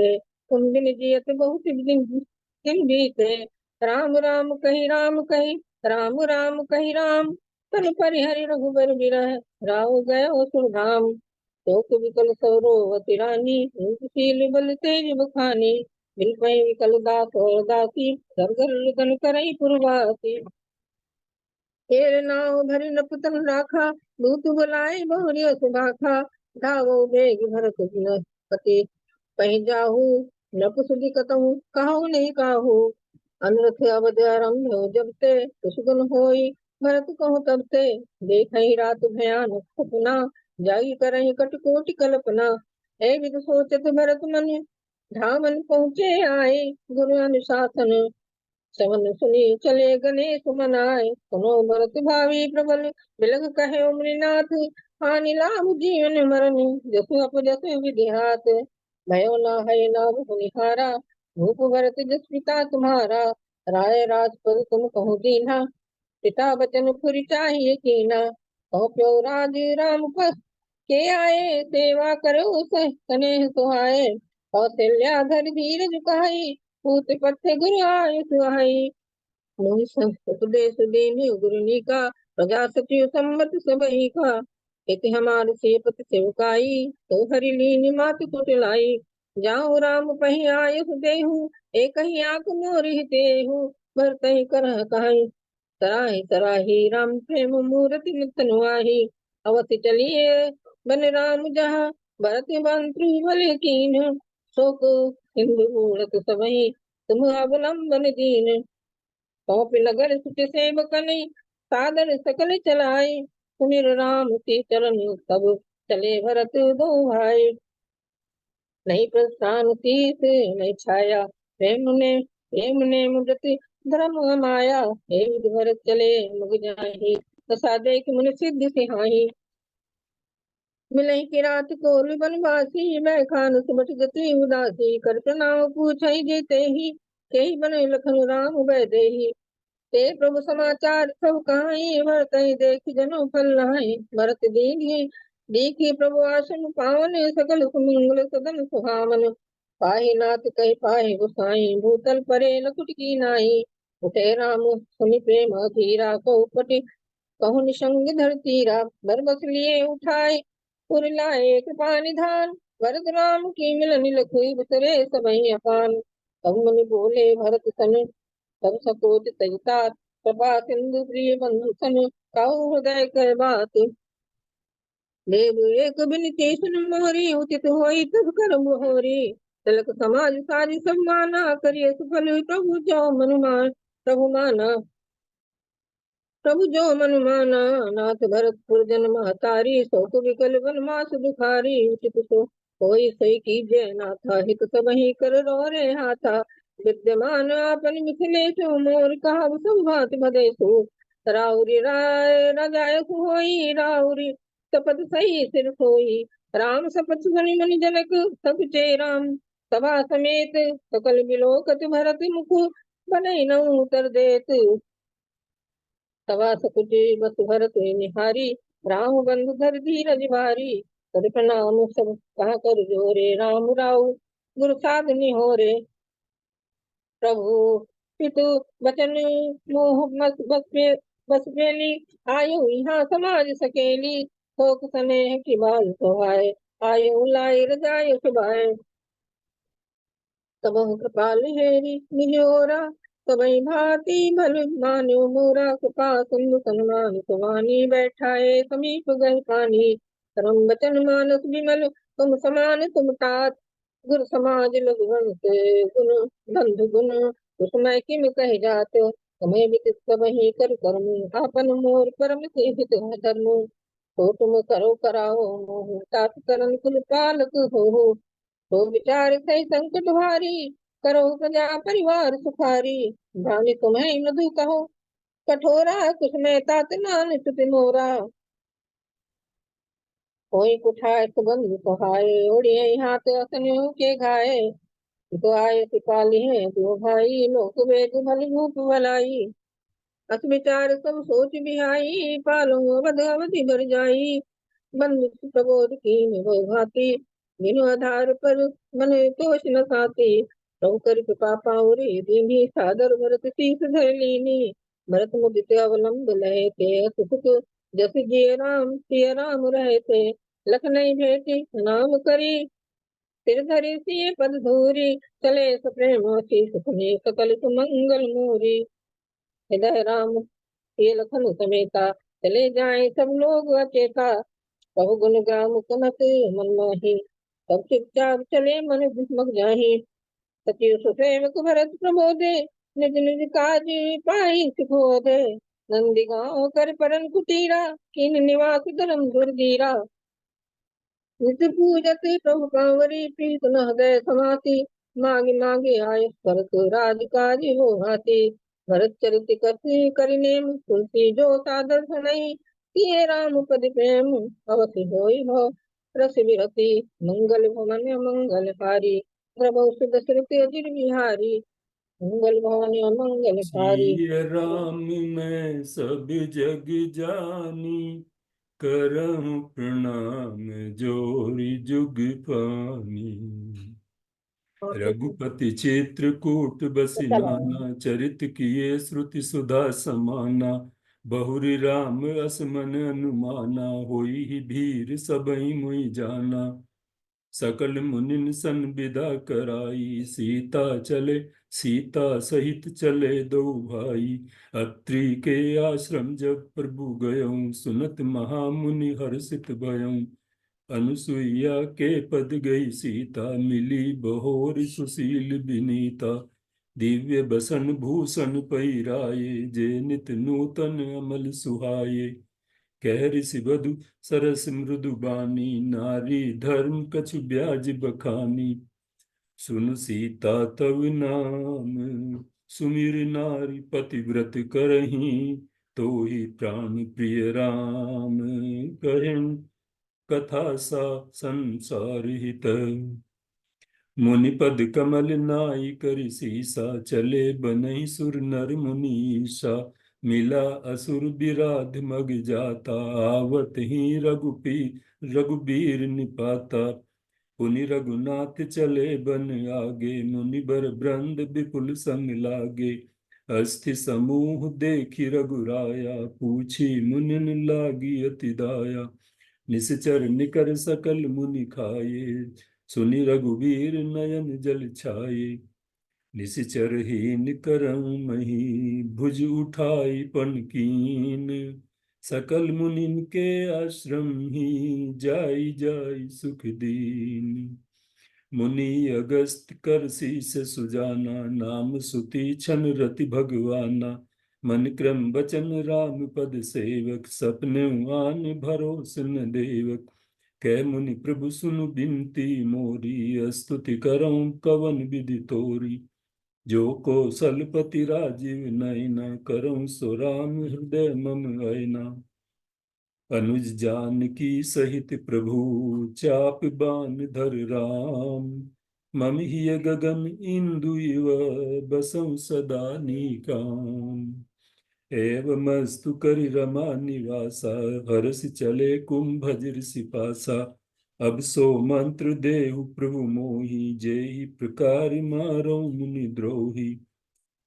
तुम बिन जियत बहुत दिन बीते। राम राम कहि राम कहि, राम राम कहि राम। तन परिहरि रघुबर बिरह, राव गयो सुरधाम। शोक विकल सौरोवति रानी, रूपशील बल तेज बखानी। बिलपहि विकल दास और दासी, घर घर रुदन करई पुरवासी। तेरे नाव धरि नपतन राखा, दूत बुलाए बहुरिय सुभाखा। धावो बेग भरत जिन पति, पहि जाहू नपुसुदी कतहु कहु नहीं काहू। अनुरथ अवध आरंभ जब ते, कुछ गुण होई भरत कहु तब ते। देखहि रात भयानक सपना, जाई करहि कटकोटि कल्पना। ए विद सोचत भरत मन, धामन पहुँचे आए गुरु अनुशासन। श्रवण सुनी चले गणेश मनाए, सुनो भरत भावी प्रबल, बिलख कहे उमरीनाथ। हानि लाभ जीवन मरण, जसु अपजसु विधिहात। भयो ना है लाभ बलिहारा, भूप भरत जस पिता तुम्हारा। राय राजपद तुम कहो दीन्हा, पिता बचन पुरि चाहिए कीना। सौंप्यो राज राम पर के आए, सेवा करो कनेह सुहाए। कौशल्या धर धीर झुकाई, पूत पथ गुरु आयु सुहाई। मोहि उपदेश देने गुरुनी का, प्रजा सचिव सम्मत सबही का। इति हमार सेपत सेवकाई, तो हरि लीन मात कुटिलाई। जाऊँ राम पही आयस देहु, एक ही आंख मोर हितेहु। भरतहि करह कहाई, सराही सराही राम प्रेम मूरति नित नुआही। अवति चलिए बन राम जहाँ, भरत बंधु बल कीन। शोक सिंधु मूरत सबही, तुम अवलंबन दीन। सौंप नगर सुख सेवकन, सादर सकल चलाए। सुमिर राम के चरण तब, चले भरत दो भाई। नहीं प्रस्थान तीस नहीं छाया, प्रेम ने मुद्रति धर्म माया। हे विधि भरत चले मुग जाहि, दशा देख मुनि सिद्धि सिहाहि। मिलहि की रात कोल बनवासी, मैं खान सुबट गति उदासी। कर प्रणाम पूछहि जेते ही, केहि बन लखन राम बैदेही। ते प्रभु समाचार सब कहाई, भरतहि देख जनु फल नहाई। भरत देखी प्रभु आसन पावन, सकल सुमंगल सदन सुहावन। पाहि नाथ कहि पाहि गोसाई, भूतल परे लकुट की नाई। उठे राम सुनि प्रेम धीरा, कहु निसंग धर तीरा। बर बस लिए उठाए, पुर लाए कृपा निधान। भरत राम की मिलन लखुई, बिसरे सबहि अपान। तब मुनि बोले भरत सन, सब सकोच तजता। कृपा सिंधु प्रिय बंधु सन, कहु हृदय कर बात। देव एक बिनती सुन मोरी, उचित होई तब कर मोहरी। तिलक समाज सारी सब माना, करिए सुफल प्रभु जो प्रभु माना। प्रभु जो मन माना, नाथ भरतपुर जन महतारी। शोक विकल वनवास दुखारी, उचित सो कोई सही कीजय नाथा। हित सबहि कर रे हाथा, विद्यमान आपन मिथिलेश। मोर कहा संभात भदेशु, राउरी राय राजाय होई। राउरी शपथ सही सिर सोई, राम शपथ सुनि मुनि जनक सब चे राम। सभा समेत सकल बिलोकत, भरत मुख बनई न उतर देत। सवा सकुचे बस भरत निहारी, राम बंधु धर धीरज भारी। कर प्रणाम सब कहा कर जोरे, राम राव गुरु साध निहोरे। प्रभु पितु बचन मोह बस बेली, आयु यहाँ समाज सकेली। शोक स्नेह की बाल सोहाय, आयु लाई रजाय सुभाय। तब कृपाल हेरी निजोरा, तबहि भांति भल मान्यो मोरा। कृपा सिंधु सन्मान सुवानी, बैठाए समीप गह पानी। धर्म वचन मानस विमल, तुम समान तुम तात। गुर समाज लघुवंश गुण बंधु गुण, उसमें किम कह जात। तुम्हें विदित सबहि कर कर्म, आपन मोर परम हित धर्म। तो तुम करो कराओ मोह, तात करन कुल पालक हो। तो विचार सही संकट भारी, करो प्रजा परिवार सुखारी। भानि तुम्हें मधु कहो कठोरा, कुछ में तात नान तुति मोरा। कोई कुठाय सुबंध सहाय, ओढ़िए हाथ असन्यों के घाये। तो आए सिपाली है दो भाई, लोक वेद भल भूप भलाई। अस विचार सब सोच बिहाई, पालो बध अवधि भर जाई। बंधु प्रबोध की वो भांति, बिनु आधार पर मन तोष न साती। प्रभु कर कृपा पाउरी दीनी, सादर भरत शीस धर लीनी। भरत मुदित अवलंब लहे थे, सुख जस जिय राम रहे थे। लख नहीं भेटी नाम करी, सिर धरि सिय पद धूरी। चले सप्रेम सुखने सकल सुमंगल मोरी। हृदय राम सिय लखन समेता, चले जाए सब लोग अचेता। बहु गुण ग्राम कनक मन माही, सब चुपचाप चले मन मग जाही। सचिव सुसेवक भरत प्रमोदे, निज निज काज पाई सुखोदे। नंदी गाँव कर परन कुटीरा, कीन निवास धर्म दुर्धीरा। नित्य पूजते प्रभु कांवरी प्रीत न हृदय समाति मांगे मांगे आय करत राजकाज हो हाथी भरत चरित कथि करिने तुलसी जो सादर सुनई किए राम पद प्रेम अवति होई हो रस विरति मंगल भवन मंगलहारी प्रभु सुद श्रुति अजिर बिहारी मंगल भवन मंगलहारी। सिय राम मैं सब जग जानी, करहु प्रणाम जोरि जुग पानी। रघुपति चित्रकूट बसि नाना, चरित किए श्रुति सुधा समाना। बहुरि राम अस मन अनुमाना, होई ही भीर सबहि मुहि जाना। सकल मुनिन सन विदा कराई, सीता सहित चले दो भाई। अत्रि के आश्रम जब प्रभु गयऊँ, सुनत महामुनि हर्षित भयऊँ। अनुसुईया के पद गई सीता, मिली बहोर सुशील विनीता। दिव्य बसन भूषण पैराये, जे नित नूतन अमल सुहाये। कह ऋषि वधु सरस मृदु बानी, नारी धर्म कछु ब्याज बखानी। सुन सीता तव नाम, सुमिर नारी पतिव्रत करही। तो ही प्राण प्रिय राम, कहें कथा सा संसार हित। मुनि पद कमल नाई करि सीसा, चले बनहि सुर नर मुनीसा। मिला असुर विराध मग जाता, आवत ही रघुबीर निपाता। पुनि रघुनाथ चले बन आगे, मुनि बर ब्रंद विपुल संग लागे। अस्थि समूह देखि रघुराया, पूछी मुनिन लागी अति दाया। निश्चर निकर सकल मुनि खाए, सुनि रघुबीर नयन जल छाये। निश्चर हीन करऊँ मही, भुज उठाई पन कीन। सकल मुनिन के आश्रम ही, जाई जाई सुख दीन। मुनि अगस्त कर शीस सुजाना, नाम सुति छन रति भगवाना। मन क्रम बचन राम पद सेवक, सपने आन भरोस न देवक। कै मुनि प्रभु सुनु बिनती मोरी, स्तुति करऊँ कवन विधि तोरी। जो कौशलपति राजीव नयना, करऊँ सो राम हृदय मम ऐना। अनुज जानकी सहित प्रभु, चाप बान धर राम। मम हिय गगन इंदु इव, बसऊँ सदा नीकाम। एवमस्तु करि रमा निवासा, हर्ष चले कुंभज ऋषि पासा। अब सो मंत्र देहु प्रभु मोहि, जेहि प्रकार मारो मुनि द्रोही।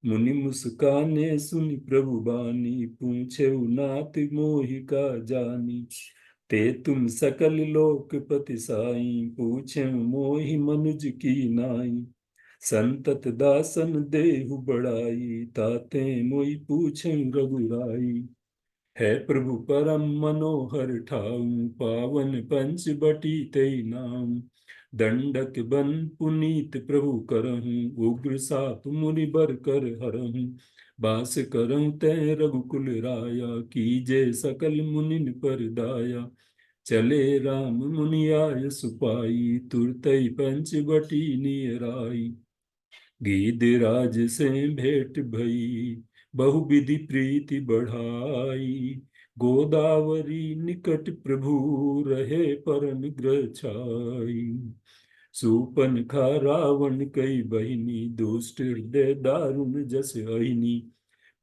मुनि मुस्काने सुनि प्रभु बानी, पूछे नाथ मोहि का जानी। ते तुम सकल लोकपति साई, पूछे मोहि मनुज की नाई। संतत दासन देहु बड़ाई, ताते मोहि पूछे रघुराई। है प्रभु परम मनोहर ठाऊ, पावन पंच बटी तेई नाम। दंडक बन पुनीत प्रभु करहूँ, उग्र साप मुनि बर कर हरहूँ। बास करहूँ तै रघुकुल राया, कीजे सकल मुनिन पर दाया। चले राम मुनि आय सुपाई, तुरतई पंच बटी नियराई। गीधराज से भेंट भई, बहुविधि प्रीति बढ़ाई। गोदावरी निकट प्रभु, रहे परम ग्रह छाई। सूपनखा रावण कई बहिनी, दुष्ट हृदय दारुण जस अहिनी।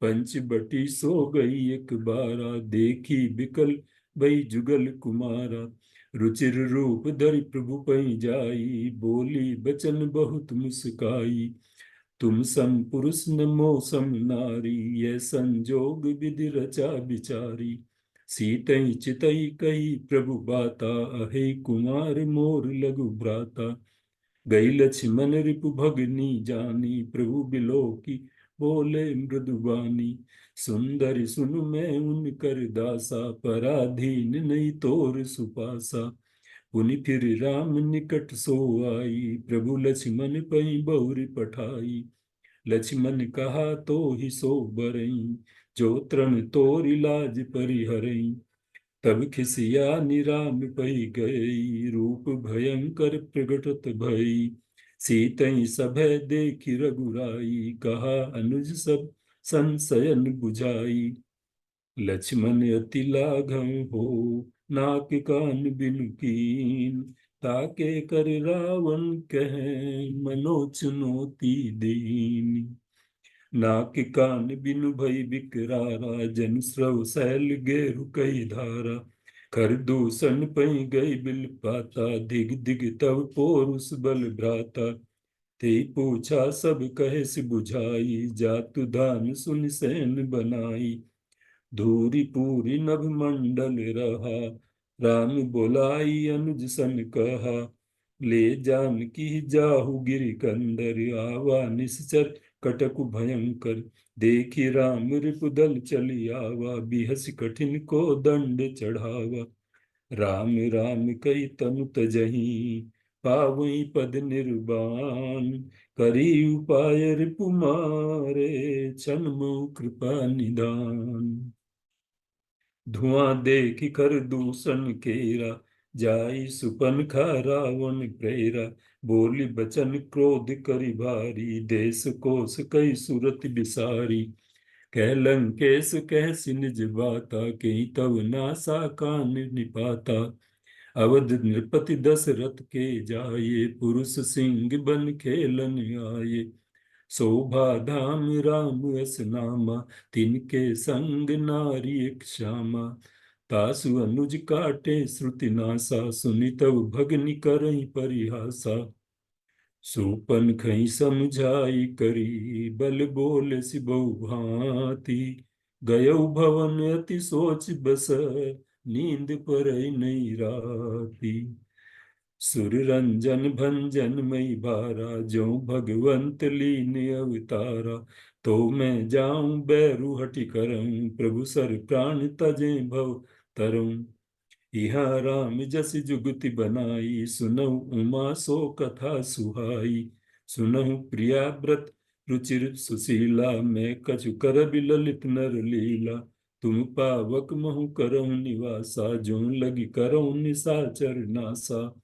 पंचबटी सो गई एक बारा, देखी बिकल भई जुगल कुमारा। रुचिर रूप धरि प्रभु पै जाई, बोली बचन बहुत मुस्काई। तुम सम पुरुष न मो सम नारी, ये संजोग विधि रचा बिचारी। सीतई चितई कही प्रभु बाता, अहे कुमार मोर लघु भ्राता। गई लक्ष्मण रिपु भगनी जानी, प्रभु बिलोकी बोले मृदुबानी। सुंदरी सुनु मैं उनकर दासा, पराधीन नहीं तोर सुपासा। पुनि फिर राम निकट सो आई, प्रभु लक्ष्मण पै बहुरि पठाई। लक्ष्मण कहा तो ही सो बरई, जो तृण तोरि लाज परिहरई। तब खिसियानि राम पै गई, रूप भयंकर प्रगटत भई। सीतई सभय देखि रघुराई, कहा अनुज सब संशयन बुझाई। लक्ष्मण अति लाघव हो, नाक कान बिनु कीन। ताके कर रावण कहे, मनो चुनौती दीन। नाक कान बिनु भई बिकरारा, जन स्रव सैल गेरु कई धारा। कर दूषण पई गई बिल पाता, दिग दिग तव पोरुष बल भ्राता। ते पूछा सब कहे से बुझाई, जातु दान सुन सैन बनाई। धूरी पूरी नभ मंडल रहा, राम बोलाई अनुज सन कहा। ले जानकी जाहु गिरि कंदर, आवा निश्चर कटकु भयंकर। देखी राम रिपुदल चली आवा, बिहस कठिन को दंड चढ़ावा। राम राम कई तनु तजही, पावई पद निर्वाण। करी उपाय रिपु मारे, छन्मु कृपा निदान। धुआं देखि कर दूषण केरा, जाई सुपनखा रावण प्रेरा। बोली बचन क्रोध करि भारी, देश कोस कई सुरत बिसारी। कह लंकेश कह निज बाता, कहीं तव नासा कान निपाता। अवध नृपति दशरथ के जाये, पुरुष सिंह बन खेलन आये। शोभा धाम राम अस नामा, तिनके संग नारी एक श्यामा। तासु अनुज काटे श्रुति नासा, सुनि तव भगनि करई परिहासा। सुपन खई समझाई करी, बल बोल सिबौ भांति। गयौ भवन अति सोच बस, नींद परई नहीं राती। सुर रंजन भंजन मई बारा, जो भगवंत लीन अवतारा। तो मैं जाऊं बैरु हटि करऊं, प्रभु सर प्राण तजे भव तरऊं। यहाँ राम जस जुगति बनाई, सुनहु उमा सो कथा सुहाई। सुनहु प्रिया व्रत रुचिर सुशीला, मैं कछु कर ललित नर लीला। तुम पावक महु करहु निवासा, जो लगी करहु निशाचर नासा।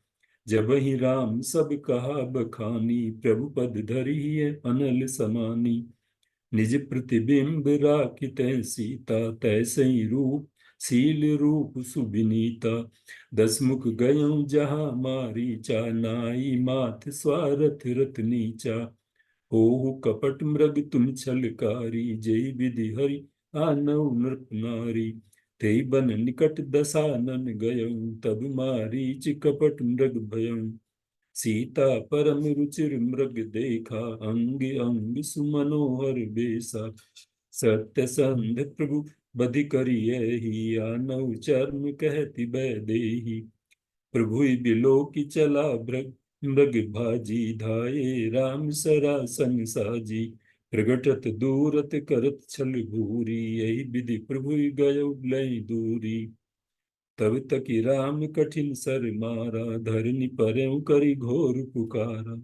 जब ही राम सब कहा बखानी, प्रभु पद धरी है अनल समानी। निज प्रतिबिंब राखित सीता, तैसे ही रूप शील रूप सुबिनीता। दस मुख गयं जहाँ मारीचा, नाई माथ स्वारथ रत नीचा। हो कपट मृग तुम छलकारी, जय विधि हरि आनव नृप नारी। ते बन निकट दसानन गयं, तब मारीच कपट मृग भयं। सीता परम रुचिर मृग देखा, अंग अंग सुमनोहर बेसा। सत्य संध प्रभु बधि करियहि, आनव चर्म कहति बैदेही। प्रभु बिलो की चला मृग भाजी, धाये राम सरासन साजी। प्रगटत दूरत करत छल भूरी, यही विधि प्रभु गयो लय दूरी। तब तकी राम कठिन सर मारा, धरनी परयउ करि घोर पुकारा।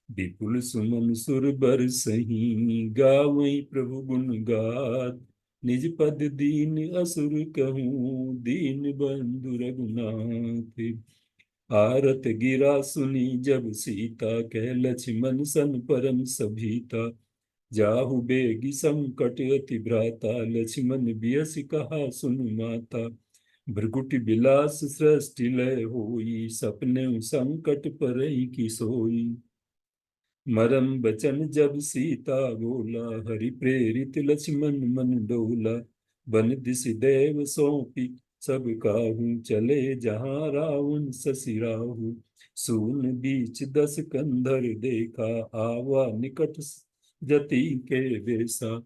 विपुल सुमन सुर बर सही, गावई प्रभु गुण गात। निज पद दीन असुर कहूँ, दीन बंधु रघुनाथ। आरत गिरा सुनी जब सीता, कह लक्ष्मण सन परम सभीता। जाहु बेगी संकट अति भ्राता, लक्ष्मण बियस कहा सुन माता। भृगुटि बिलास सृष्टि लय होई, सपने संकट परई की सोई। मरम बचन जब सीता बोला, हरि प्रेरित लक्ष्मण मन डोला। बन दिस देव सौंपी सब काहू, चले जहाँ रावण ससि राहु। सून बीच दस कंधर देखा, आवा निकट जति के बेसा।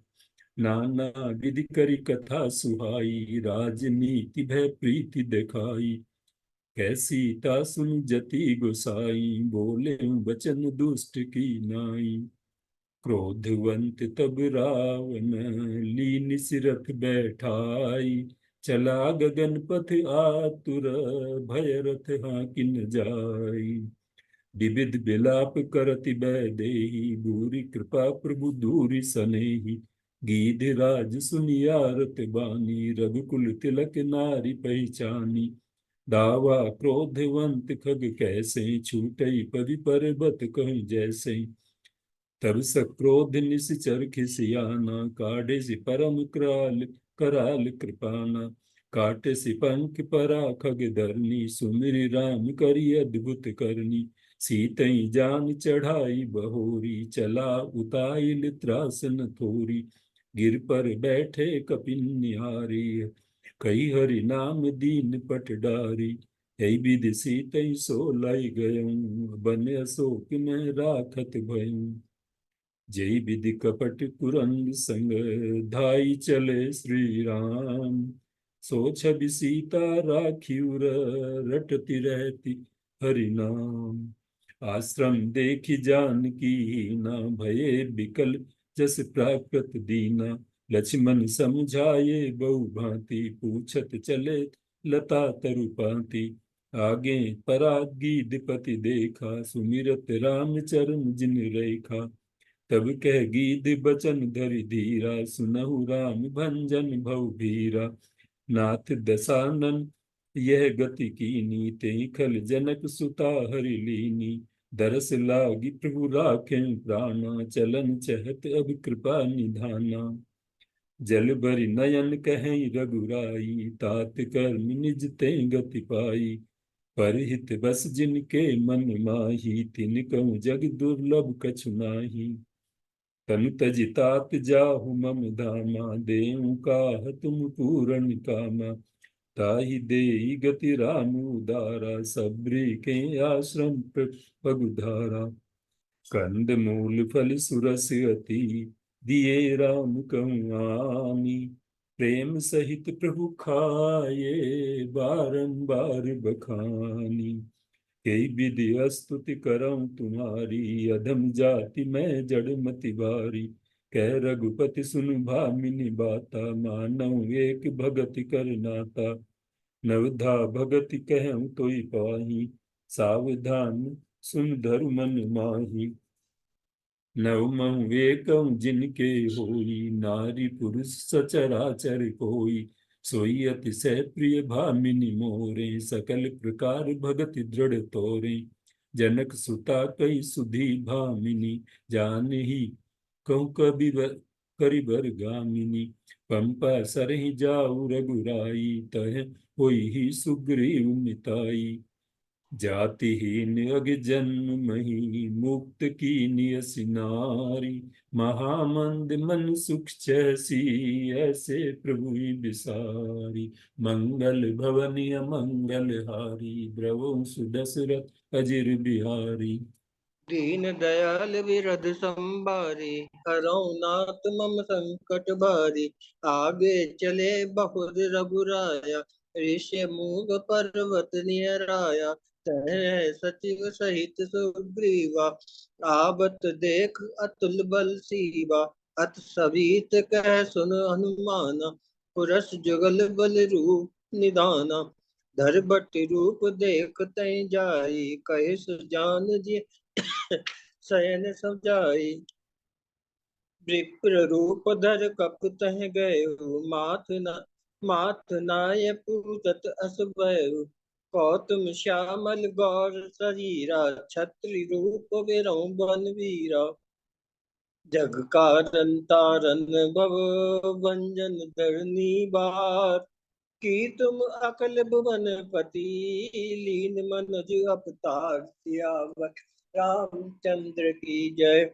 नाना विधि करी कथा सुहाई, राजनीति भय प्रीति दिखाई। कैसी ता सुन जति गुसाई, बोले वचन दुष्ट की नाई। क्रोधवंत तब रावण, लीन सिरथ बैठाई। चला गगन पथ आतुर, भय रथ हाकिन जाई। विविध विलाप करति बैदेही, दूरी कृपा प्रभु दूरी सनेही। गीधराज सुनियारत बानी, रघुकुल तिलक नारी पहचानी। दावा क्रोधवंत खग कैसे, छूटई पवि पर्वत कहूँ जैसे। तब सक्रोध निश्चर खिसियाना, काढ़े से परम कराल कराल कृपाना। काटे से पंख परा खग धरनी, सुमिरि राम करि अद्भुत करनी। सीतई जान चढ़ाई बहोरी, चला उताइल त्रासन थोरी। गिर पर बैठे कपिन निहारी, कही हरि नाम दीन पट डारी। यही विधि सीतई सो लाई गयऊँ, बन अशोक में राखत भयऊँ। जय विधि कपट कुरंग संग, धाई चले श्री राम। सो छवि सीता राखी उर, रटती रहती हरि नाम। आश्रम देखी जानकी ना, भये बिकल जस प्राकृत दीना। लक्ष्मण समझाए बहु भांति, पूछत चले लता तरुपाती। आगे परागीधपति देखा, सुमिरत राम चरण जिन रेखा। तब कह गीध बचन धरि धीरा, सुनहु राम भंजन भव भीरा। नाथ दसानन यह गति कीनी, तें खल जनक सुता हरि लीनी। दरस लागी प्रभु राखें प्राणा, चलन चहत अब कृपा निधाना। जल भरि नयन कहें रघुराई, तात कर्म निज तें गति पाई। परहित बस जिनके मन माही, तिन कहूँ जग दुर्लभ कछु नाही। तनु तजि तात जाहु मम धामा, देहु काह तुम पूरन कामा। ताहि देहि गति राम उदारा, सबरी के आश्रम पगुधारा। कंद मूल फल सुरस अति, दिए राम कहूँ आमी। प्रेम सहित प्रभु खाए, बारंबार बखानी। कई विधि स्तुति करऊं तुम्हारी, अधम जाति मैं जड़ मति भारी। कह रघुपति सुन भामिनी बाता, मानऊ एक भगति कर नाता। नवधा भगति कहूँ तोई पाही, सावधान सुन धरु मन माही। नवमहु एकम जिनके होई, नारी पुरुष सचराचर कोई। सोई अतिशय प्रिय भामिनी मोरे, सकल प्रकार भगति दृढ़ तोरे। जनक सुता कई सुधी भामिनी, जान ही कहूँ कवि करिबर गामिनी। पंपा सरहि जाऊ रघुराई, तह होई ही सुग्रीव मिताई। जातिहीन अग जन्म मही, मुक्त की नियसि नारी। महामंद मन सुख चैसी, ऐसे प्रभु बिसारी। मंगल भवनि अमंगल हारी, द्रवो सुदशरथ अजिर बिहारी। दीन दयाल विरध संबारी, हरौ नाथ मम संकट भारी। आगे चले बहुत रघुराया, ऋषि मूग पर्वत नियराया। तह सचिव सहित सुग्रीवा, आवत देख अतुल बल सीवा। अत सभीत कह सुन हनुमाना, पुरस जुगल बल रूप निधाना। धर बट रूप देख तै जाई, कहे सुजान जी शयन सजाई। विप्र रूप धर कप तह गए, माथ नाय पूजत अस भयउ। कौतुम श्यामल गौर शरीरा, छत्री रूप विरौ बन वीरा। जग कारण तारन भव भंजन धरनी बार। की तुम अकल भुवन पति, लीन मनज अवतार। सियावर रामचंद्र की जय।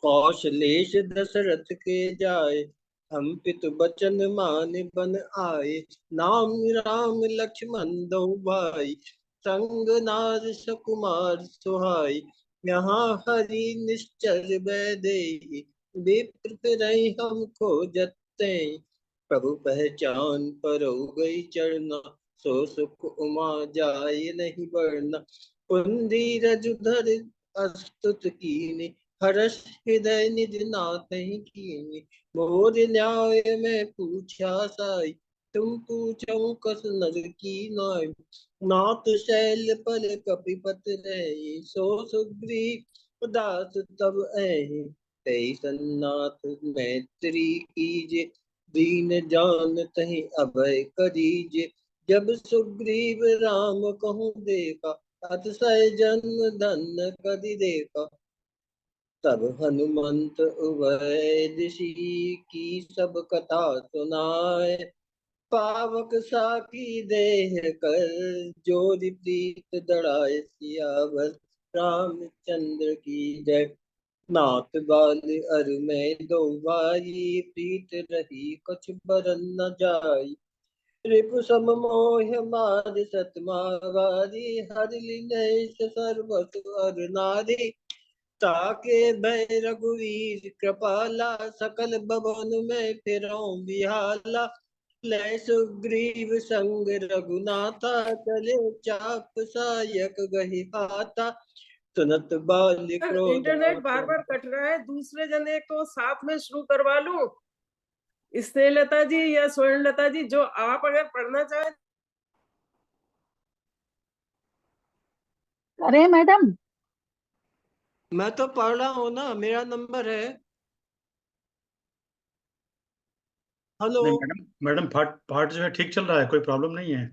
कौशलेश दशरथ के जाय, हम पितु बचन मान बन आए। नाम राम लक्ष्मण दो भाई, संग नार सकुमार सुहाई। यहाँ हरि निश्चर वैदेही, विप्र फिरहि हमको जते। प्रभु पहचान पर हो गई चरना, सो सुख उमा जाय नहीं बरना। कुंदी रजुधर अस्तुत कीनी, हर्ष हृदय निज नाथहि कीनी। मोर न्याय में पूछा साई, तुम पूछो कस नर की नाई। नाथ शैल पर कपिपत रही, सो सुग्रीव दास तब ऐहि। तेई सन्नाथ मैत्री कीजे, दीन जान तहि अभय करीजे। जब सुग्रीव राम कहूँ देखा, अतिशय जन्म धन्य करि देखा। तब हनुमंत उभय दिशि की सब कथा सुनाए। पावक साकी देह कर, जोरि प्रीत दढ़ाए सियावर। रामचंद्र की जय। नाथ बाल अर में दो भाई, प्रीत रही कुछ बरन न जाई। रिपु सम मोह मार सतमावारी, हर लीनेश सर्वस अर नारी। ताके भय रघुवीर कृपाला, सकल भवन में फिरौं बिहाला। लय सुग्रीव संग रघुनाथा, चले चाप सायक गहि हाथा। सुनत बाल इंटरनेट बार क्रोधातुर। बार कट रहा है, दूसरे जने को साथ में शुरू करवा लूं। स्नेहलता जी या स्वर्णलता जी, जो आप अगर पढ़ना चाहें। अरे मैडम, मैं तो पढ़ रहा हूँ ना, मेरा नंबर है। हेलो। नहीं मैडम, मैडम पाठ पाठ जो है ठीक चल रहा है, कोई प्रॉब्लम नहीं है।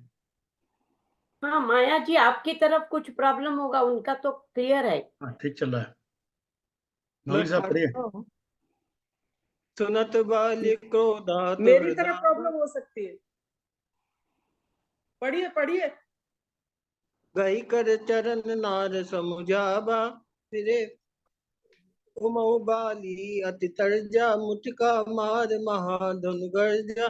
हाँ माया जी, आपकी तरफ कुछ प्रॉब्लम होगा, उनका तो क्लियर है। हाँ ठीक चल रहा है। मैं मौलवी साहब पढ़िए। पढ़ता हूँ। सुनत बाल क्रोधातुर मेरी तरफ धाम, प्रॉब्लम हो सकती है। पढ़िए पढ़िए। गई कर चरण नार समुझावा। फिरे उमौ बाली अति तर्जा, मुटिका मार महाधन गर्जा।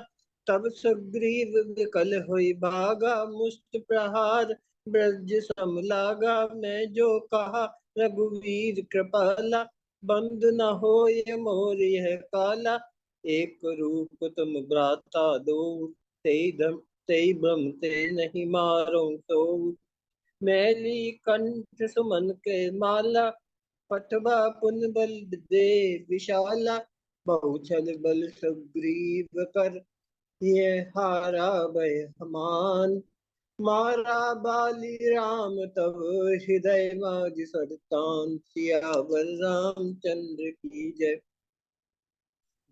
तब सुग्रीव विकल हुई भागा, मुष्ट प्रहार ब्रज सम लागा। मैं जो कहा रघुवीर कृपाला, बंद न होय मोर यह काला। एक रूप तुम भ्राता दो, तेई भ्रम ते नहीं मारो तो। मैली कंठ सुमन के माला, पटवा पुन बल दे विशाला। बहुछल बल सुग्रीव कर, ये हारा भय हमान। मारा बाली राम तब, हृदय माज सरतान। सियावर रामचंद्र की जय।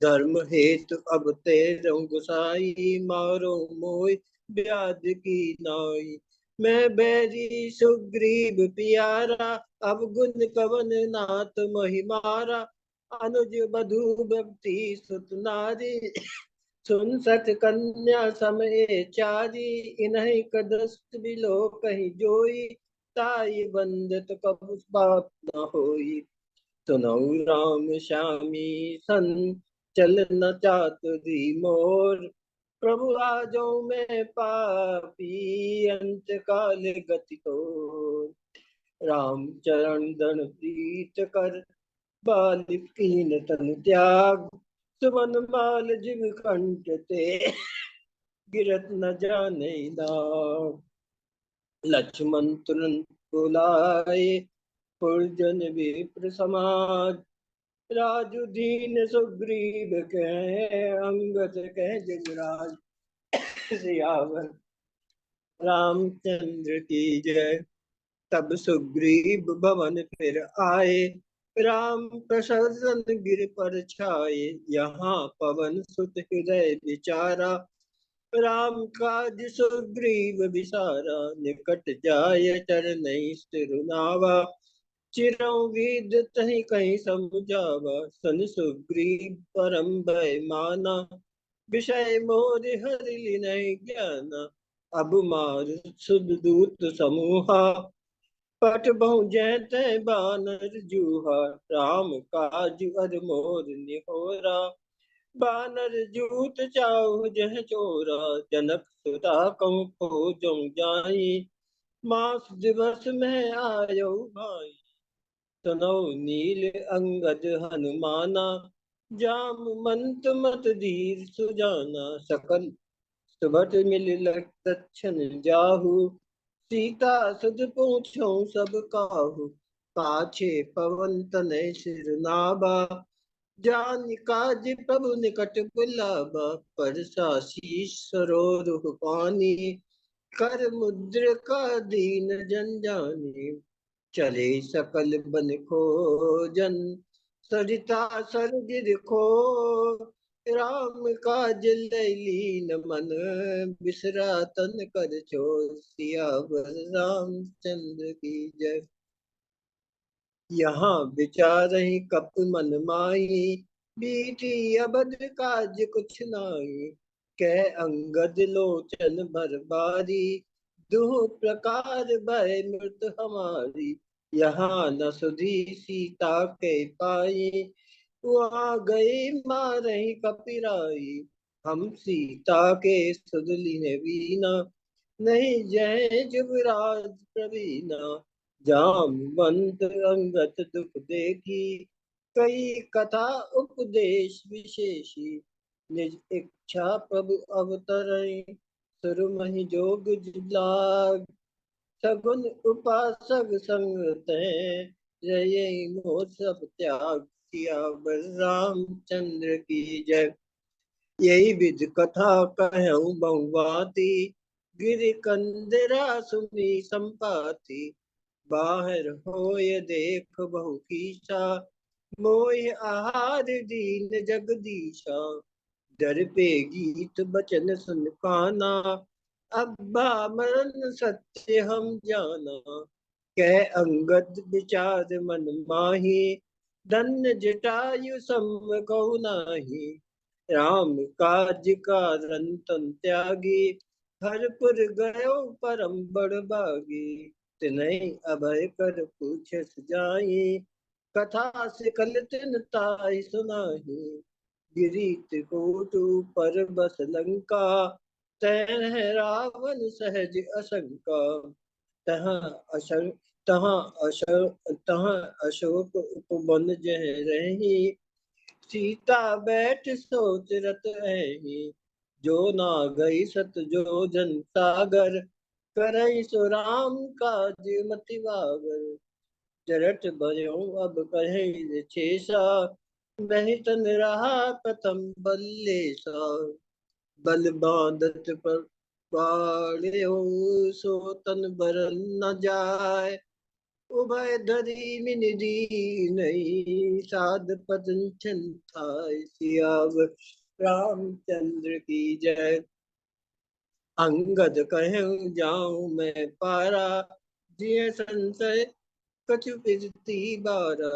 धर्म हेतु अब तेरहु गुसाई, मारो मोय ब्याज की नाई। मैं बैरी सुग्रीव पियारा, अब गुण कवन नाथ महिमारा। अनुज बधु भक्ति सुत नारी, सुन सत कन्या समय चारी। इन्हीं कदस्त बिलो कहीं जोई, ताई बंदत कबु पाप न होई। सुनौ राम श्यामी सन, चल न चातुरी मोर। प्रभु आजो में पापी, अंत काल गति तोर। राम चरण दन प्रीत कर, बाल कीन तन त्याग। सुमन माल जिम कंठ ते, गिरत न जाने दाग। लक्ष्मण तुरंत बुलाए, पुरजन विप्र समाज। राजु दीन सुग्रीव कहे, अंगद कह जगराज। सियावर रामचंद्र की जय। तब सुग्रीव भवन फिर आए, राम प्रसन्न गिर पर छाए। यहाँ पवन सुत हृदय विचारा, राम काज सुग्रीव विसारा। निकट जाय चरण सिरुनावा, चिरंगीद तहि कहीं समुझावा। सन सुग्रीव परम भय माना, विषय मोर हरि लिनहि ज्ञाना। अब मार सुदूत समूहा, पट बहु जैते बानर जूहा। राम काज अर मोर निहोरा, बानर जूत चाहु जह चोरा। जनक सुता कहूँ खोजौ जाई, मास दिवस में आयो भाई। सुनो नील अंगद हनुमाना, जाम मंत मत धीर सुजाना। सकल सुबत मिल लक्षण जाहू, सीता सुध पूछो सब काहू। पाछे पवन तनय सिर नाबा, जान काज प्रभु निकट बुलाबा। परसा शीस सरोरुह पानी, कर मुद्र का दीन जन जानी। चले सकल बन खोजन, सरिता सरगिर खो राम काज लीन मन बिसरा तन कर छोड़ सियावर रामचंद्र की जय। यहाँ विचारहि कप मन माही बीती अबद काज कुछ नाई। कह अंगद लोचन भर बारी दुह प्रकार भय मृत हमारी। यहाँ न सुधी सीता के पाई वहाँ गए मारही कपिराई। हम सीता के सुदलिन वीना नहीं जय जुबराज प्रवीणा। जामवंत अंगत दुख देखी कई कथा उपदेश विशेषी। निज इच्छा प्रभु अवतरई सुरमहि जोग लाग। सगुन उपासक संग तय जय मोह सब त्याग। सियावर रामचंद्र की जय। यही विध कथा कहूँ बहुभांति गिर कंदरा सुनी संपाति। बाहर होय देख बहु कीसा मोह आहार दीन जगदीशा। डर पे गीत बचन सुन काना अब्बा मरण सत्य हम जाना। कह अंगद विचार मन माही धन्य जटायु सम कहु नाही। राम काज कारण तन त्यागी हरपुर गयो परम बड़ भागी। तिनहि अभय कर पूछस जाई कथा सिकल तिन ताहि सुनाही। गिरी त्रिकूट पर बस लंका तह रावण सहज असंका। तहाँ अशोक तहाँ अशोक उपवन जह रही सीता बैठ सोच रत रही। जो ना गई सत जो जन सागर करई सो राम काज मति वागर। जरठ भयो अब कहे छेसा नहीं तन रहा प्रथम बल्लेसा। बल बांधत पर बाढ़ो सो तन बरन न जाय। उभय धरी मिन दीनहि साध पदंचन थाय। सियावर रामचंद्र की जय। अंगद कहूँ जाऊं मैं पारा जिय संशय कछु विरती बारा।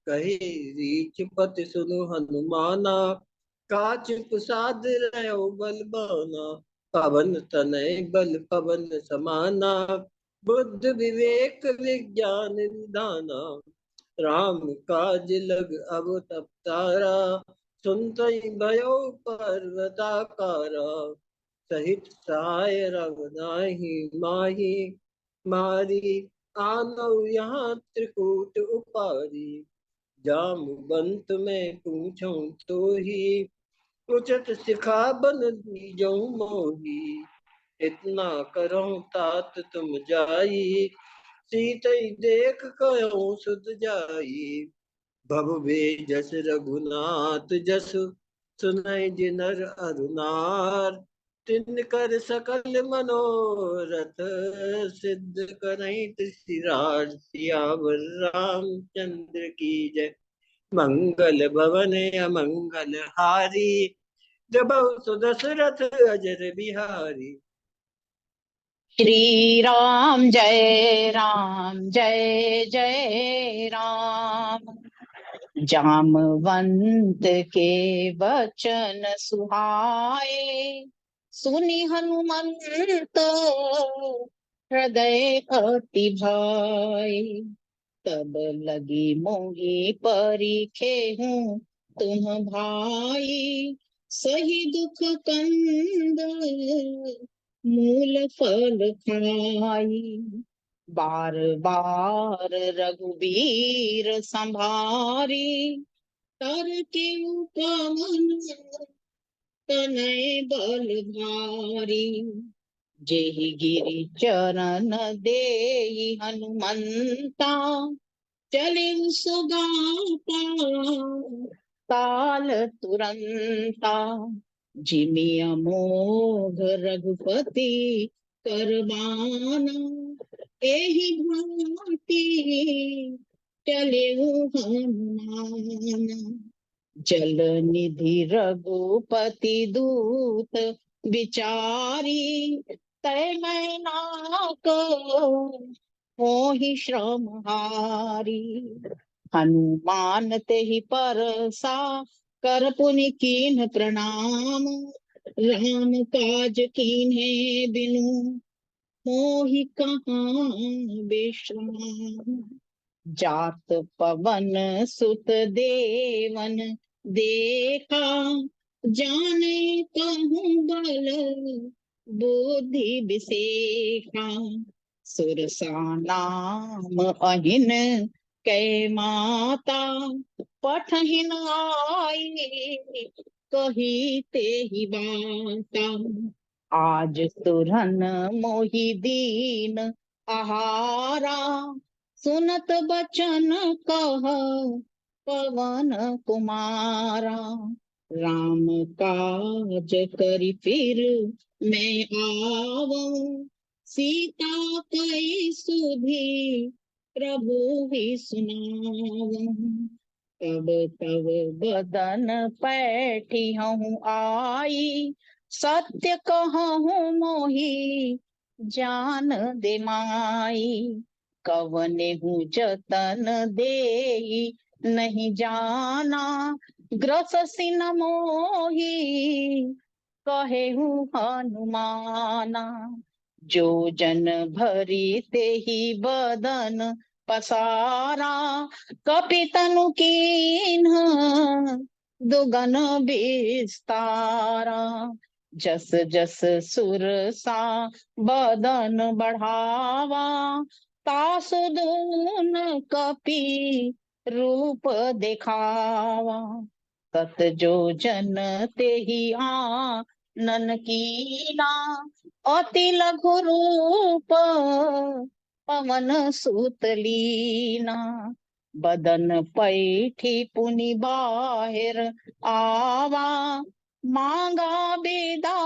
कहे रीछ पति सुनु हनुमाना काच प्रसाद रहो बलबाना। पवन तनय बल पवन समाना बुद्ध विवेक विज्ञान निधाना। राम काज लग अब तब तारा सुनतई भयो पर्वताकारा। सहित सहाय रघुनाहि माही मारी आनो यहाँ त्रिकूट उपारी। जामवंत में पूछूं तो ही उचित सिखा बन दीजो मोही। इतना करो तात तुम जाई सीतई देख कहो सुध जाई। भव वे जस रघुनाथ जस सुनय जिनर अरुनार। तिनकर सकल मनोरथ सिद्ध करई सिराज। सियावर रामचंद्र की जय। मंगल भवन अमंगल हारी जबहु सुदशरथ अजर बिहारी। श्री राम जय जय राम। जामवंत के वचन सुहाए सुनि हनुमंत हृदय अति भाई। तब लगी मोहि परीखे हूँ तुम भाई। सही दुख कंद मूल फल खाई। बार बार रघुबीर संभारी कर के पवन तनय बल भारी। जेहि गिरि चरण देहि हनुमंता चले सुगाता काल तुरंता। जिमि अमोघ रघुपति करबाना एहि भांति चले हनुमान। जल निधि रघुपति दूत विचारी, तय मैं ना को मोहि श्रम हारी। हनुमान ते ही परसा, कर पुनि कीन्ह प्रणाम। राम काज कीन्हे बिनु, मोहि कहाँ विश्राम। जात पवन सुत देवन देखा, जाने कहूँ बल बुद्धि विसेखा। सुरसा नाम अहिन कै माता, पठहिन आई कही ते ही बाता। आज तुरन मोहि दीन आहारा, सुनत बचन कह पवन कुमारा। राम काज करि फिर मैं आवऊं, सीता कई सुधि प्रभु ही सुनावऊं। तब तब बदन पैठी हूँ आई, सत्य कहूँ मोहि जान दे माई। कवने हूँ जतन देई नहीं जाना, ग्रस सिन मोहि कहे हूँ हनुमाना। जो जन भरी ते ही बदन पसारा, कपि तनु कीन्ह दुगन विस्तारा। जस जस सुरसा बदन बढ़ावा, तासु दून कपि रूप दिखावा। तत जो जन ते ही आनन कीना, अति लघु रूप पवन सुत लीना। बदन पैठी पुनि बाहिर आवा, मांगा बेदा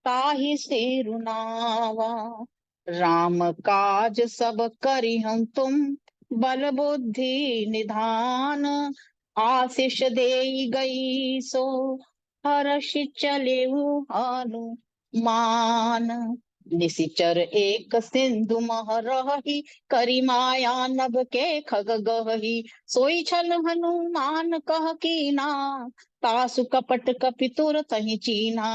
ताहि सिरुनावा। राम काज सब करि हम तुम, बल बुद्धि निधान। आशीष देई गई सो, हर्ष चले हनुमान। निशिचर एक सिंधु मह रही, करी माया नभ के खग गही। सोई छल हनुमान कह कीना, तासु कपट कपि तुरत ही चीना।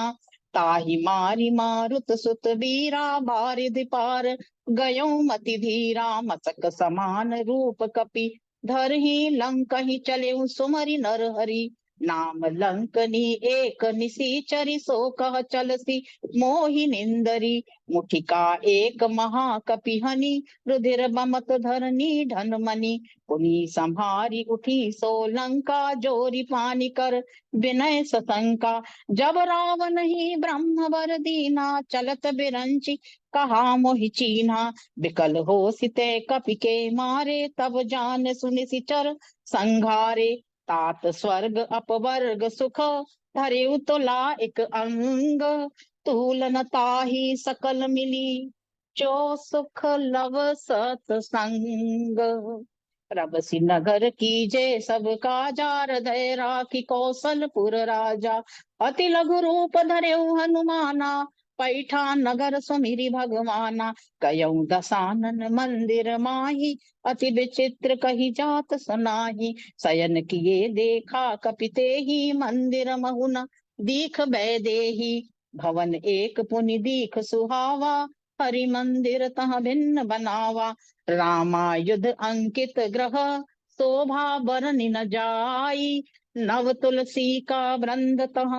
ताहि मारी मारुत सुत बीरा, बारिधि पार गयो मति धीरा। मसक समान रूप कपि धरहि, लंक ही चले सुमरि नर हरि। नाम लंकनी एक निशिचरी, सो कह चलसी मोहि निंदरी। मुठिका एक महाकपि हनि, रुधिर बमत धरनी ढन मनि। पुनि संहारी उठी सो लंका, जोरी पानी कर विनय सशंका। जब रावण ही ब्रह्म वर दीना, चलत बिरंची कहा मोहि चीन्हा। विकल हो सिते कपि के मारे, तब जान सुनि सिचर संघारे। तात स्वर्ग अपवर्ग सुख, धरे तुला एक अंग। तूलन ताहि सकल मिली, जो सुख लव सतसंग। रबसी नगर की जय सब काजा, हृदय राखी कौशलपुर राजा। अति लघु रूप धरे हनुमाना, पैठा नगर सुमिरि भगवाना। कयऊ दसानन मंदिर माही, अति विचित्र कही जात सुनाही। शयन किए देखा कपि तेहि, मंदिर महुन दीख बैदेही। भवन एक पुनि दीख सुहावा, हरि मंदिर तह भिन्न बनावा। रामायुध अंकित ग्रह, शोभा बरनि न जाई। नव तुलसी का वृंद तह,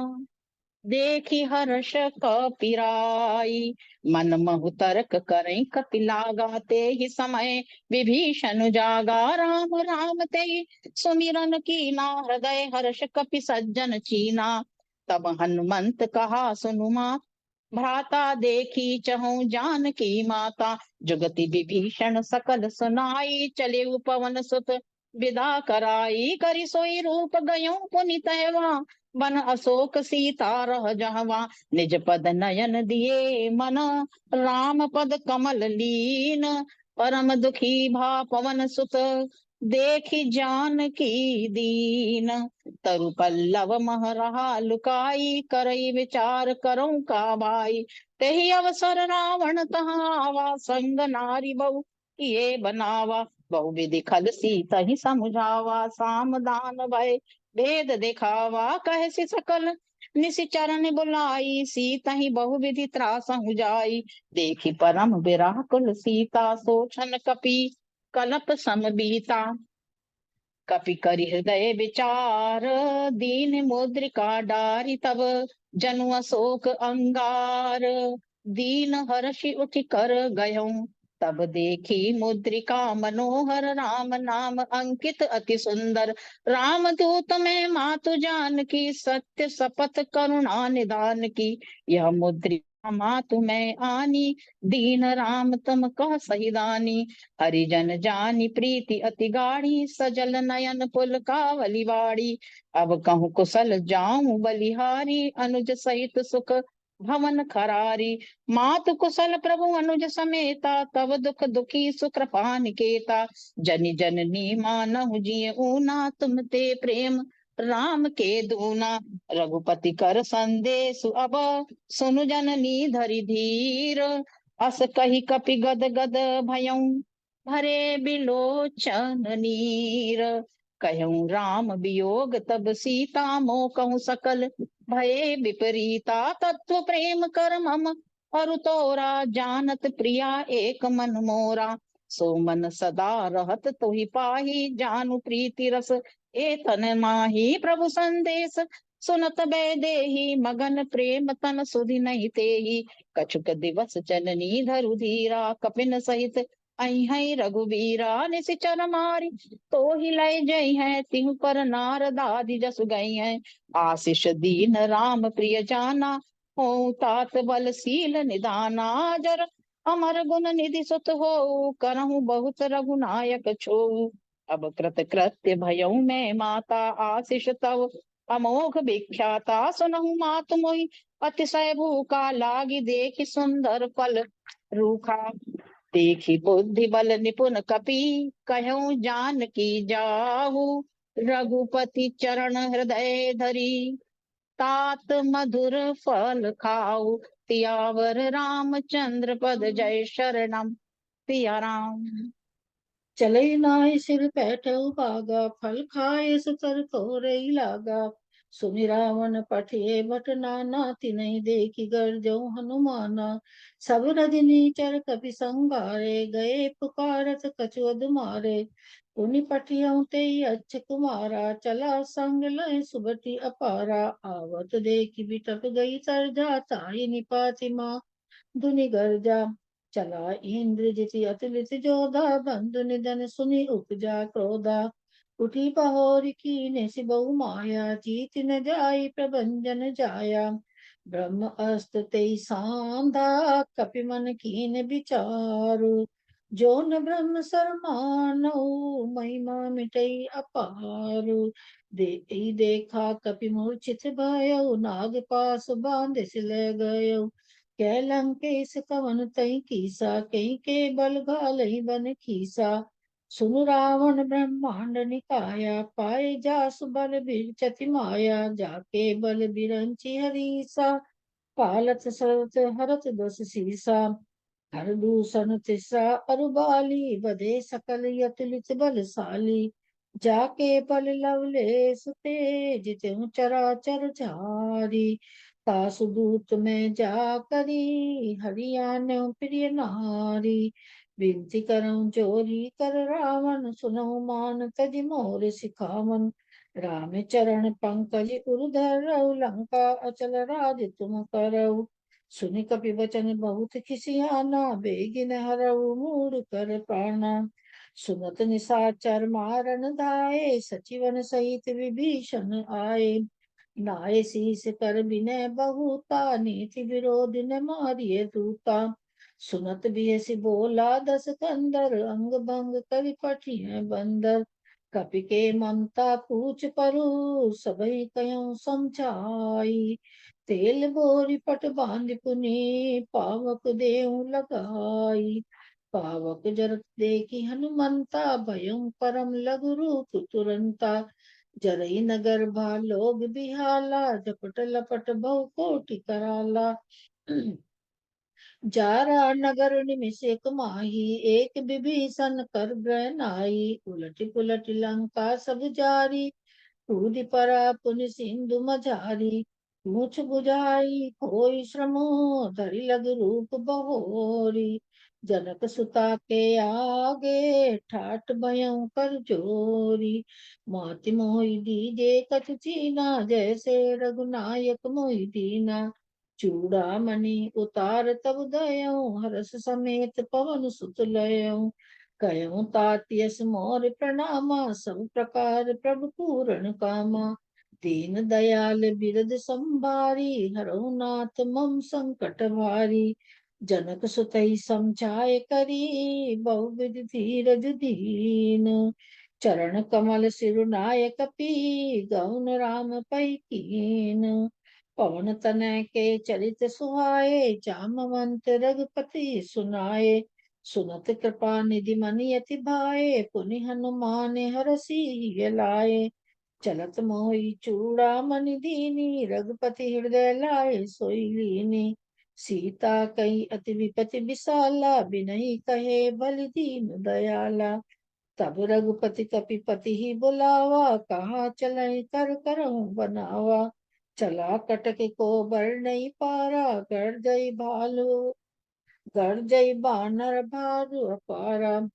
देखी हर्ष कपिराई। मन महु तर्क करें कपि लागा, ते ही समय विभीषण जागा। राम राम ते सुमिरन कीना, हृदय हर्ष कपि सज्जन चीना। तब हनुमंत कहा सुनु मात, भ्राता देखी चहु जानकी माता। जुगति विभीषण सकल सुनाई, चले पवन सुत विदा कराई। करि सोई रूप गयो पुनि तैवा, बन अशोक सीता रह जहवा। निज पद नयन दिए मन, राम पद कमल लीन। परम दुखी भा पवन सुत, देखी जानकी दीन। तरु पल्लव मह रहा लुकाई, करई विचार करऊं का भाई। तेहि अवसर रावण तहाँ आवा, संग नारी बहु किए बनावा। बहु विधि खल सीत ही समुझावा, साम दान भय भेद दिखावा। कहसी सकल निशिचरण बुलाई, सीता ही बहु विधि त्रासहु जाई। देखी परम विराकुल सीता, सोचन कपि कलप सम बीता। कपि करि हृदय विचार, दीन मुद्रिका डारी तब। जनु अशोक अंगार, दीन हर्षि उठि कर गयऊँ। तब देखी मुद्रिका मनोहर, राम नाम अंकित अति सुंदर। राम दूत में मातु जानकी, सत्य शपथ करुणा निदान की। यह मुद्रिका मातु में आनी, दीन राम तुम कह सही दानी। हरिजन जानी प्रीति अति गाढ़ी, सजल नयन पुलकावली बाड़ी। अब कहूँ कुशल जाऊं बलिहारी, अनुज सहित सुख भवन खरारी। मातु कुशल प्रभु अनुज समेता, तब दुख दुखी सुकृपा निकेता। जनि जननी मानहु जिय ऊना, तुम ते प्रेम राम के दूना। रघुपति कर संदेश अब, सुनु जननी धरि धीर। अस कही कपि गद गद भयऊँ, भरे बिलोचन नीर। कहूँ राम वियोग तब सीता, मोह कहूँ सकल भये विपरीता। तत्व प्रेम कर मम अरु तोरा, जानत प्रिया एक मन मोरा। सो मन सदा रहत तुहि पाही, जानू प्रीति रस एतन माही। प्रभु संदेश सुनत बैदेही, मगन प्रेम तन सुधि नहीं तेही। कछुक दिवस जननी धरु धीरा, कपिन सहित अहि रघुबीरा। निशिचर मारी तो ही लय जई है, तिहु पर नारद आदि जसु गई है। आशीष दीन राम प्रिय जाना, हो तात बल शील निदाना। जर अमर गुण निधि सुत हो, करहु बहुत रघुनायक छो। अब कृत कृत्य भयऊ मैं माता, आशीष तव अमोघ विख्याता। सुनहु मातु मोहि अतिशय भूखा, लागी देखि सुंदर फल रूखा। देखी बुद्धि बल निपुण कपि, कहूँ जानकी जाहु। रघुपति चरण हृदय धरी, तात मधुर फल खाऊ। तियावर रामचंद्र पद जय शरणम सिया राम। चले नाय सिर पैठऊ भागा, फल खाए सुतर तोरई लागा। सुनि रावण पठिए भट नाना, तिनहि देखि गरजऊ हनुमाना। सब रजनीचर कपि संगारे, गए पुकारत कछु अधु मारे। पुनि पठियऊ तेई अच्छ कुमारा, चला संग लय सुबति अपारा। आवत देखि बिटप गई सरजा, ताहि निपाति माँ धुनि गर्जा। चला इंद्रजिति अतुलित जोधा, बंधु निधन सुनि उपजा क्रोधा। उठी बहोर कीने सि बहु माया, जीत न जाई प्रभंजन जाया। ब्रह्म अस्त्र तेई सांधा, कपि मन कीन विचारु। जो न ब्रह्म सर मानऊ, महिमा मिटई अपारु। देखा कपि मूर्छित भयऊ, नाग पास बांध सिले गयऊ। कै लंकेश कवन तई कीसा, कहीं के बल घालहि बन खीसा। सुनु रावण ब्रह्मांड निकाया, पाए जासु बल बिरचति माया। जाके बल बिरंचि हरीसा, पालत सरत हरत दस सीसा। हर दूषण तिसरा अरुबाली, बधे सकल यतुलित बलशाली। जाके बल लवलेस तेज, त्यों चराचर झारी। तासु दूत में जा करी, हरियाण्य प्रिय नारी। विनती करऊं जोरी कर रावण, सुनहु मान तज मोर सिखावन। राम चरण पंकज उर्धर, लंका अचल राज तुम करऊ। सुनि कपि वचन बहुत खिसियाना, बेगिन हरऊ मूढ़ कर प्राणा। सुनत निशाचर मारन धाये, सचिवन सहित विभीषण आए। नाय शीस कर विनय बहुता, नीति विरोध न मारिय दूता। सुनत बियसि बोला दस कंदर, अंग भंग कर पठिय बंदर। कपि के ममता पूछ परु, सबहि कयऊँ समझाई। तेल बोरी पट बांध पुनि, पावक देहु लगाई। पावक जरत देखी हनुमंता, भयं परम लघु रूप तुरंता। जरई नगर भालोग बिहाला, झपट लपट बहु कोटि कराला। जारा नगर निमिष एक माही, एक विभीषण कर ग्रह नाई। उलटि पुलटि लंका सब जारी, कूदि परा पुनि सिंधु मझारी। मुछ बुझाई कोई श्रमो, धरि लग रूप बहोरी। जनक सुता के आगे, ठाट भयं कर जोरी। माति मोहि दीजे कछु चीना, जैसे रघुनायक मोहि दीना। चूड़ामणि उतार तब गयऊँ, हर्ष समेत पवन सुत लयऊँ। कयऊँ तात यस मोर प्रणामा, सब प्रकार प्रभु पूरण कामा। दीन दयाल बिरद संभारी, हरहु नाथ मम संकट भारी। जनक सुतहि समझाए करी, बहुविध धीरज दीन। चरण कमल सिरुनाय कपि, गौन राम पै कीन। पवन तनय के चरित सुहाए, जामवंत रघुपति सुनाए। सुनत कृपा निधि मनि अति भाए, पुनि हनुमान हरषि लाए। चलत मोहि चूड़ामणि दीनी, रघुपति हृदय लाए सोई लीनी। सीता कही अति विपति विशाला, बिनहि कहे बलि दीन दयाला। तब रघुपति कपिपति ही बुलावा, कहा चलै कर करहु बनावा। चला कटक को बर नहीं पारा, गरजई बानर भालु अपारा।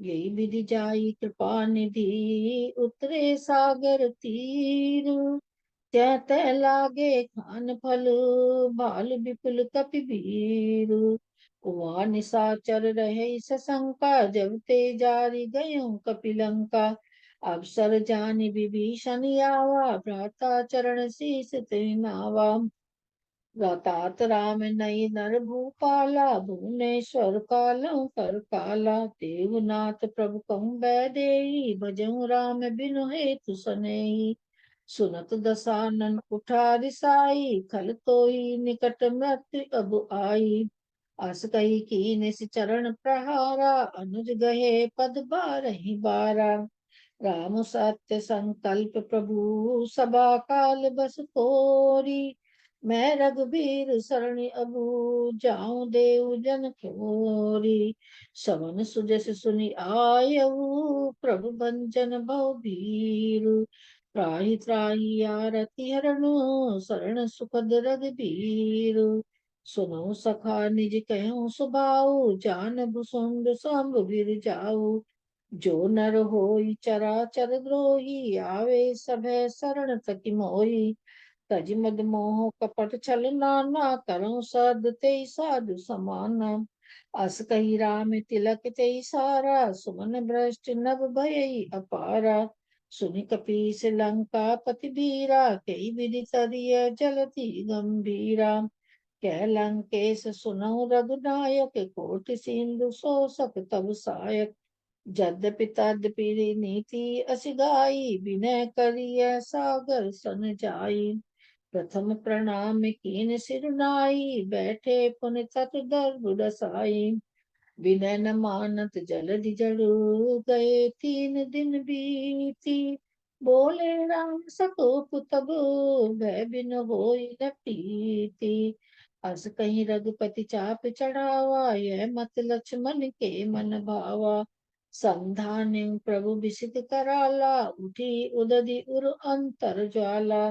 यही विधि जाई कृपा निधि, उतरे सागर तीर। त्य तय लागे खान फल, भालु विपुल कपि भीर। वहाँ निशाचर रहे सशंका, जब ते जारी गयों कपिलंका। अवसर जानि विभीषण आवा, भ्राता चरण शीस ते नावा। तात राम नई नर भूपाला, भुवनेश्वर कालौ कर काला। देवनाथ प्रभु कहूँ बैदेही, भजहु राम बिनु हेतु सनेही। सुनत दसानन कुठार साई, खल तोई निकट मृत्यु अब आई। अस कही कीन चरण प्रहारा, अनुज गहे पद बारहि बारा। राम सत्य संकल्प प्रभु, सभा काल बस तोरी। मैं रघुबीर सरणी अबू, जाऊं देव जन खोरी। सवन सुजस सुनि आयऊ, प्रभु बंजन भव भीर। त्राहि त्राहि आरति हरणु, शरण सुखद रघुबीर। सुनो सखा निज कहूँ सुभाऊ, जान भुसुंड सांब गिर जाऊ। जो नर होई चराचर द्रोही, आवे सभय शरण तकी मोही। तज मद मोह कपट छल नाना, करऊं साध तेई साधु समाना। अस कही राम तिलक तेई सारा, सुमन भ्रष्ट नभ भयई अपारा। सुनि कपीस लंका पति बीरा, कई विधि तरिय जलति गंभीरा। कह लंकेश सुनहु रघुनायक, कोटि सिंधु शोषक तब सायक। यद्यपि तद्यपि नीति असि गाई, विनय करिय सागर सन जाई। प्रथम प्रणाम कीन सिर नाई, बैठे पुनि तट दर्भ दसाई। विनय न मानत जलधि जड़ु, गए 3 दिन बीती। बोले राम सकोप तब, भय बिन होई न प्रीति। अस कहीं रघुपति चाप चढ़ावा, यह मत लक्ष्मण के मन भावा। संधान प्रभु बिसित कराला, उठी उदधि उर अंतर ज्वाला।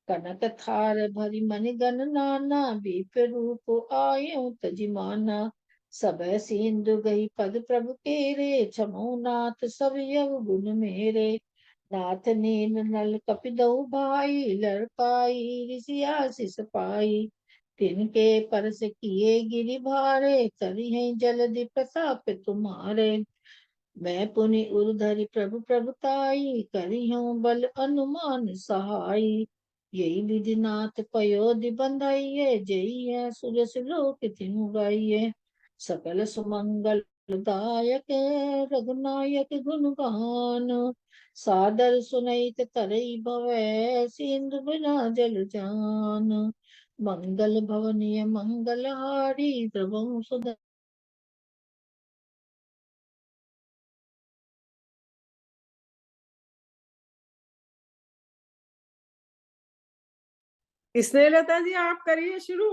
कनक थार भरी मनि गन नाना, बीप रूप आयु तजिमाना। सब सिंधु गई पद प्रभु केरे, छमो नाथ सब यव गुण मेरे। नाथ नीन नल कपिदहु भाई, लड़काई ऋषि आशीष पाई। तिनके परस किए गिरि भारे, तरि हैं जलधि प्रताप तुम्हारे। मैं पुनि उर्धरि प्रभु प्रभुताई, करी हूँ बल अनुमान सहाय। यही विधि नाथ पयोधि बंधाइये, जई है सुरस लोक तिनु गाइये। सकल सुमंगल दायक, रघुनायक गुण गान। सादर सुनैत तरई भवै, सिंधु बिना जल जान। मंगल भवनीय मंगल हारी, प्रभु सुध स्नेहलता जी आप करिए शुरू।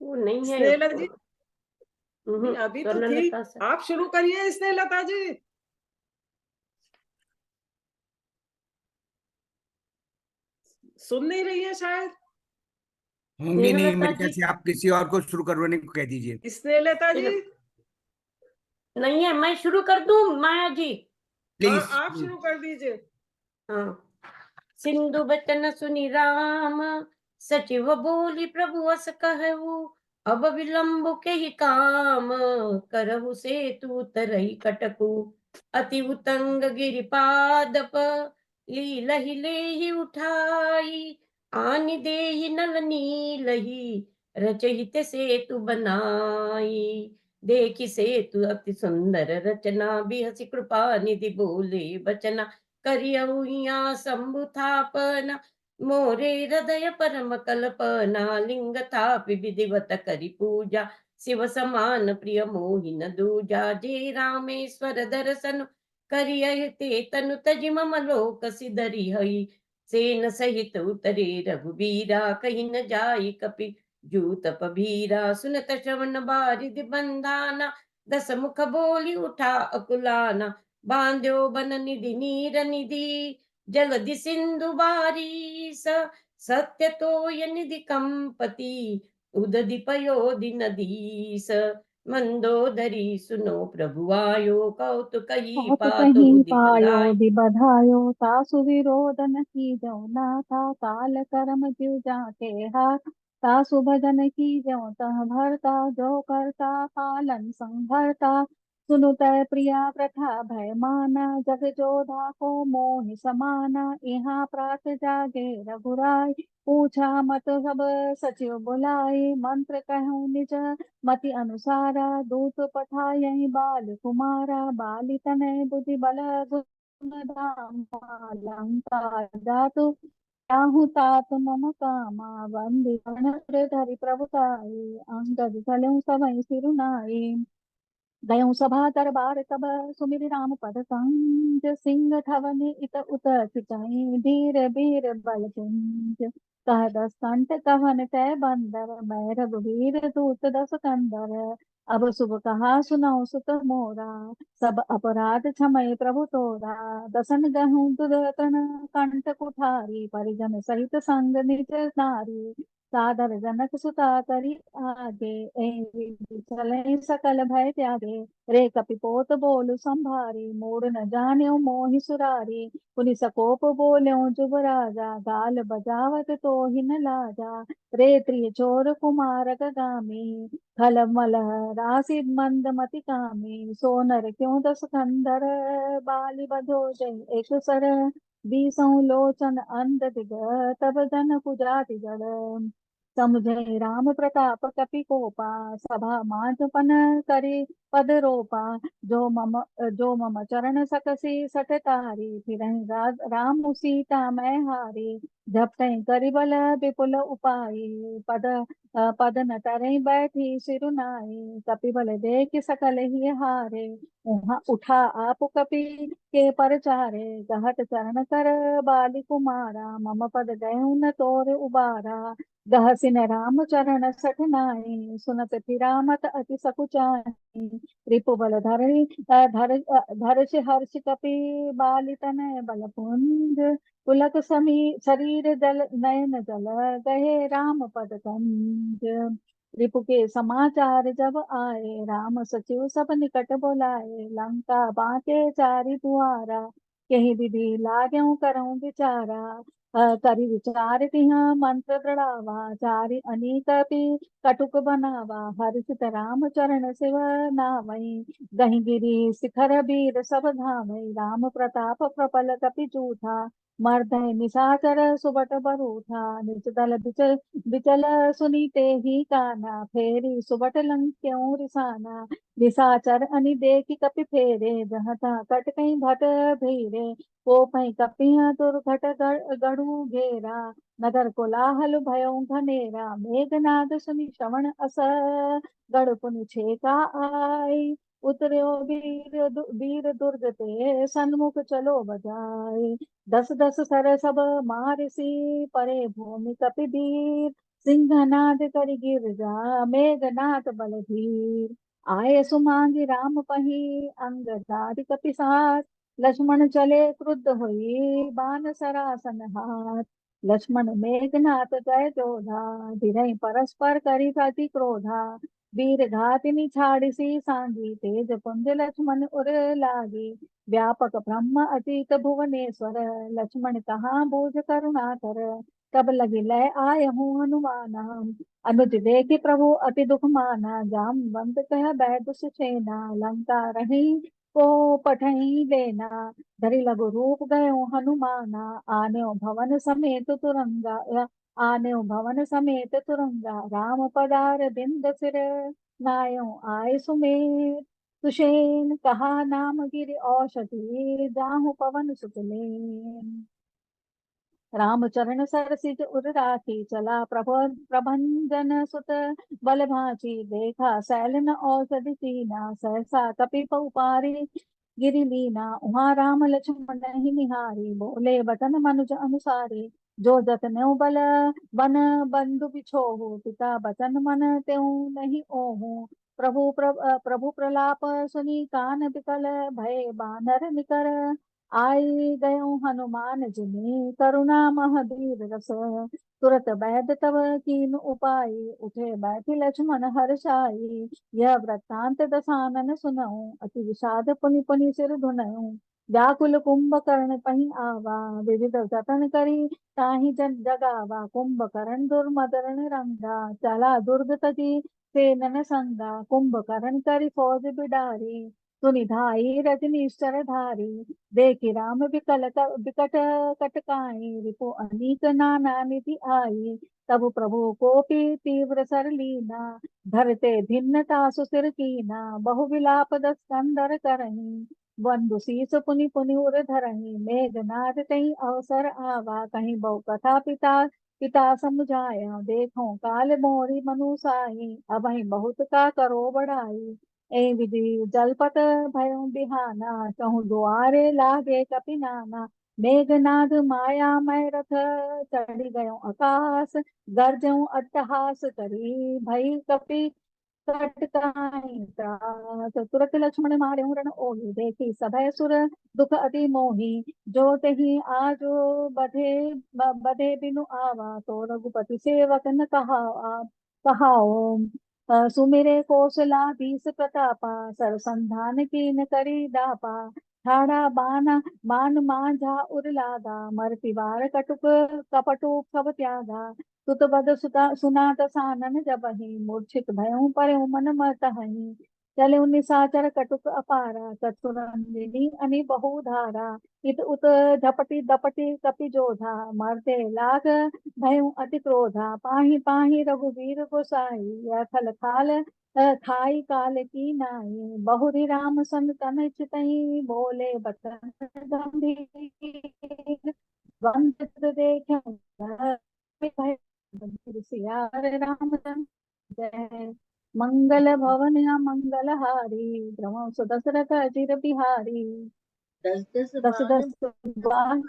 वो नहीं है स्नेहलता जी नहीं, अभी तो थी। स्वर्णलता सर। आप शुरू करिए स्नेहलता जी। सुन नहीं रही है शायद। होंगी नहीं स्नेहलता मेरे ख्याल जी से, आप किसी और को शुरू करवाने को कह दीजिए। स्नेहलता जी नहीं है, मैं शुरू कर दूं माया जी? हाँ प्लीज। आप शुरू कर दीजिए। हाँ। सिंधु बचन सुनि राम, सचिव बोली प्रभु अस कहऊ, अब विलंब के ही काम, करहु सेतु तरही कटकु, अति उतंग गिरिपादप, लीलहि लेहि उठाई, आनि देहि नल नीलहि, रचहित सेतु बनाई। देखि सेतु अति सुंदर रचना, बिहसि कृपा निधि बोले बचना, करियऊ यहाँ शंभु थापना, मोरे हृदय परम कल्पना, लिंग थापि विधिवत करि पूजा, शिव समान प्रिय मोहिन दूजा, जे रामेश्वर दर्शन करिय ते तनु तजि मम लोक सिधरि हई, सेन सहित उतरे रघुबीरा, कहीं न जाई कपि जूत पबीरा, सुनत श्रवण बारिधि बंधाना, दस मुख बोली उठा अकुलाना, बांध्यो बन निधि नीर निधि, जगदि सिंधु बारीस, सत्य तोय निधि कंपति, उदधि पयोधि नदीस, मंदोदरी सुनो प्रभु आयो, कौतुकहि बहुत पातो कहीं पायो दिबधाई। दिबधायो, तासु विरोध न कीजो नाथा, काल कर्म ज्यू जाके हाथ, तासु भजन कीजो तह भरता, जो करता पालन संभरता, सुनुतै प्रिया प्रथा भय माना, जग जोधा को मोहि समाना, यहाँ प्रात जागे रघुराई, पूछा मत सब सचिव बुलाई, मंत्र कहूँ निज मति अनुसारा, दूत पठायहि बाल कुमारा, बाली तनय बुद्धि बल गुण धामा, लंका जातु ताहु तात मम कामा, वंदे धरि प्रभुताई, अंगद चलऊ सबहि सिरुनाई, गयो सभा दरबार तब सुमिर राम पद संग, सिंह धवन इत उत चितहि, धीर बीर बल कुंज, कह दस कंठ कवन तै बंदर, मैं रघुवीर दूत दस कंदर, अब शुभ कहा सुनौ सुत मोरा, सब अपराध क्षमय प्रभु तोरा, दसन गहूँ दुर्तन कंठ कुठारी, परिजन सहित संग निज नारी, सादर जनक सुता करी आगे, चले सकल भय त्यागे, रे कपिपोत बोलु संभारी, मूड न जान्यो मोहि सुरारी, पुनि सकोप बोल्यो जुग राजा, गाल बजावत तो ही न लाजा, रे त्रिय चोर कुमार गामी, खल मल राशि मंद मति कामी, सोनर क्यों दस कंदर, बाली बधो जय एक सर, बीसों लोचन अंध दिग, तब जन कुजाति जड़, समुझे राम प्रताप कपि कोपा, सभा माधपन करी पद रोपा, जो मम चरण सकसी सटतारी, फिरहि राम सीता मैं हारी, झपटहि करि बल विपुल उपाई, पद न तरहि बैठी सिरुनाई, कपि बल देख सकल ही हारे, उठा आप कपि के परचारे, कहत चरण कर बाली कुमारा, मम पद गयउ न तोर उबारा, गहसिन राम चरण सठनाई, सुनत फिरामत अति सकुचाई, रिपुबल धरि धर्ष हर्ष कपि बाली तनय बल पुंज, पुलक समी शरीर जल नयन जल, गहे राम पद कंज, रिपु के समाचार जब आए, राम सचिव सब निकट बुलाए, लंका बांके चारि दुआरा, यही विधि लागेऊ करऊं विचारा, करि विचार तिह मंत्र दृढ़ावा, चारि अनेक कटुक बनावा, हर्षित राम चरण शिव नामई, गहि गिरि शिखर बीर सब धामई, राम प्रताप प्रबल कपि जूथा, मर्दय निशाचर सुबट बरूथा, निज दल बिचल सुनीते ही काना, फेरी सुबट लंक्यों रिसाना, निशाचर अनि देखि कपि फेरे, जहाँ तहाँ कट कहीं भट भीरे, को पै कपिया दुर्घट गढ़ू घेरा, नगर कोलाहल भयो घनेरा, मेघनाद सुनि श्रवण अस, गढ़ पुनि छेका आई, उतर्यो वीर दुर्ग ते सन्मुख चलो बजाए। दस दस सर सब मारसी परे भूमि कपिधीर। सिंहनाद करि गिरजा मेघनाद बलधीर। आये सुमांगी राम पही अंगदारि कपिसार। लक्ष्मण चले क्रुद्ध होई बान सरासन हाथ। लक्ष्मण मेघनाथ जय जोधा धीरहि परस्पर करि अति क्रोधा। वीर घातिनि छाड़िसी सांगी तेज पुंज लक्ष्मण उर लागी। व्यापक ब्रह्म अतीत भुवनेश्वर लक्ष्मण कहाँ बूझ करुणा कर। तब लगी लय आय हूँ हनुमाना। अनुज देखि प्रभु अति दुख माना। जामवंत कह बैद सुसेना लंका रही को पठई लेना। धरि लघु रूप गयो हनुमाना। आन्यो भवन समेत तुरंगा आन्यो भवन समेत तुरंगा। राम पदार बिंद सिर नायो आय सुमेर। सुषेण कहा नाम गिरि औषधि जाहु पवन सुतलेन। रामचरण सरसिज उर राखी चला प्रभंजन सुत बल भांति। देखा सैल न औषधि तीना सहसा कपि पारी। गिरि लीना उहाँ राम लक्ष्मण ही निहारी। बोले बचन मनुज अनुसारी। जो जतन बल बन बंधु बिछोहु। पिता बचन मन त्यों नहीं ओहु। प्रभु प्रलाप सुनी कान बिकल भय बानर निकर। आई गयो हनुमान जिनि करुणा महावीर रस। तुरत बैद तब कीन उपाय उठे बैठि लक्ष्मण हर्षाई। यह वृत्तांत दसानन सुनऊ अति विषाद पुनि पुनि सिर धुनऊ। व्याकुल कुंभकर्ण पही आवा विविध जतन करी ताहि जन जगावा। कुंभकर्ण दुर्मदन रंगा चला दुर्ग तजी सेनन संगा। कुंभकर्ण करी फौज बिडारी सुनि धाई रजनीश्वर धारी। देखि राम बिकट कटकाई रिपु अनीक नाना निधि आई। तब प्रभु कोपी तीव्र सर लीना धरते भिन्नता सुसिर कीना। बहु विलाप दस कंदर करही बंधु शीस पुनि पुनि उर धरही। मेघनाद कहीं अवसर आवा कहीं बहु कथा पिता पिता समुझाया। देखो काल मोरी मनुसाई अबहि बहुत का करो बढ़ाई। ए विधि जलपत भयो बिहाना कहूँ दुआरे लागे कपि नाना। मेघनाद माया मैं रथ चढ़ी गयो आकाश। गरजऊं अट्टहास करी भई कपि कटकाई त्रास। तुरत लक्ष्मण मारे रण ओहि देखी सभय सुर दुख अति मोहि। जो तेहि आजो बधे बिनु आवा। तो रघुपति सेवक न कहाओ। सुमिरे कौशलाधीश प्रतापा सरसंधान कीन करी दापा। ठाड़ा बान मांझा उर लागा मरति बार कटुक कपटु सब त्यागा। सुत बद सुना दसानन जबहि मूर्छित भयउ परउ मन मतहि। चले निसाचर कटुक अपारा चतुरंगिनी अनि बहुधारा। इत उत झपटी दपटी कपि जोधा मरते लाग भयउ अति क्रोधा। पाहि पाहि रघुवीर गोसाई यह खल खाल खाई काल की नाई। बहुरी राम सन तन चितई बोले बचन गंभीर। वंचित देखें सियार रामचंद्र जय। मंगल भवन या मंगल हारी ब्रह्म सुदशरथ अजिर बिहारी। दस दस दस बाण दस बाण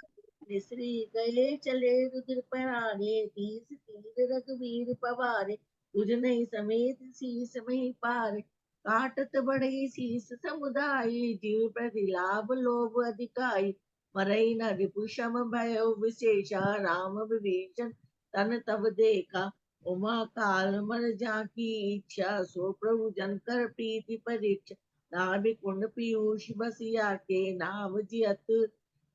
निसरी गए चले रुद्र परारे। तीस तीर रघुवीर पवारे उजनहि समेत शीस मही पार। काटत बढ़े शीस समुदाय जीव प्रति लाभ लोभ अधिकाई। मरई न रिपुषम भयो विशेषा राम विभीषण तन तब देखा। उमा काल मर जाकी इच्छा सो प्रभु जन कर प्रीति परीक्षा। नाभि कुंड पीयूष बसिया के नाम जियत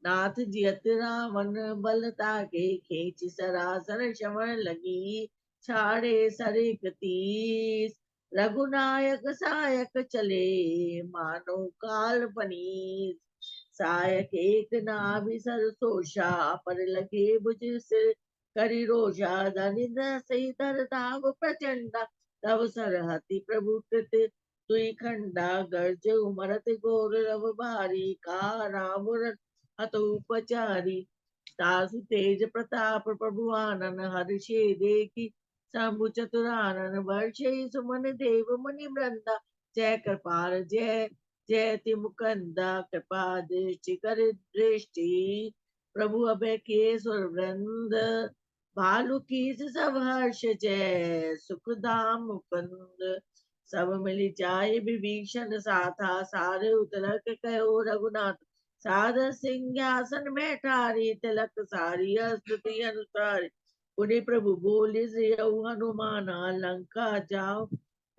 नाथ जियत रावण बल ताके। खींच सरासर श्रवण लगी छाड़े सरिक तीस। रघुनायक सायक चले मानो काल पनीर। सायक एक नाभि सरसोषा पर लगे भुज सिर करि रोषा। दरिद्र सही धर धाव प्रचंडा तब सरहति प्रभु कृत तुई खंडा। गर्ज उमरत घोर रव भारी का रावण हतोपचारी। तासु तेज प्रताप प्रभु आनन हर्षे देखी शंभु चतुरानन। वर्षे सुमन देव मुनि वृंदा जय कृपाल जय जयति मुकंदा कृपा दृष्टि कर दृष्टि प्रभु अभय के सुर वृंद भालू की सब हर्ष जय सुखदाम मुकुंद सब मिल जाए विभीषण साथा सारे उतरक कहो रघुनाथ सादर सिंहासन में ठारी तिलक सारी स्तुति अनुसार पुनि प्रभु बोले श्रीयऊ हनुमाना लंका जाओ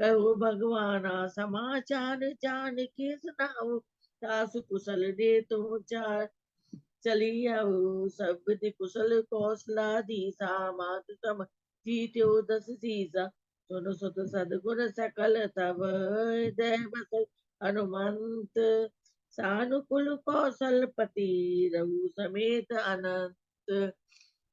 कहो भगवाना समाचार जान के सुनाओ सासु कुशल दे तुम चार चलियाऊ सब कुशल कौशला दीसा मातु सम जीत्यो दस सीसा सुनो सुत सदगुण सकल तब हृदय बस हनुमंत सानुकूल कौशलपति रघु समेत अनंत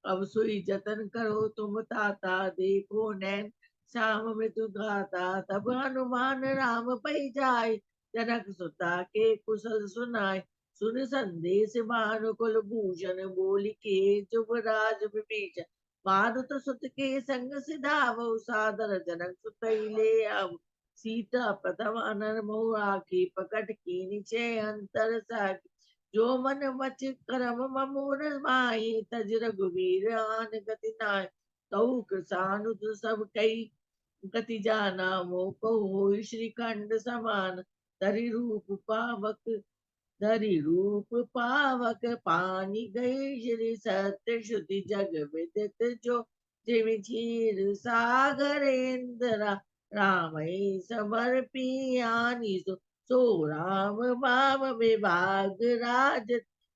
अब सुई जतन करो तुम ताता देखो नैन श्याम मृत्यु गाता तब हनुमान राम पै जाय जनक सुता के कुशल सुनाय सुन संदेश भानुकुल भूषण बोली के जुबराज विभीषण मारुत सुत के संग सिधावो सादर जनक सुत ले अब सीता प्रथम अनर मोह आखी पकट की निचय अंतर साखी जो मन वच करम ममोर माही तज रघुवीर आन गति नाय कऊ कृसानु सब कई गति जाना मो को होई श्रीखंड समान धरि रूप पावक पानी गए श्री सत्य श्रुति जग विदित जो जिम क्षीर सागर इंद्रा राम समर पियानी सो राम बाम विभाग राज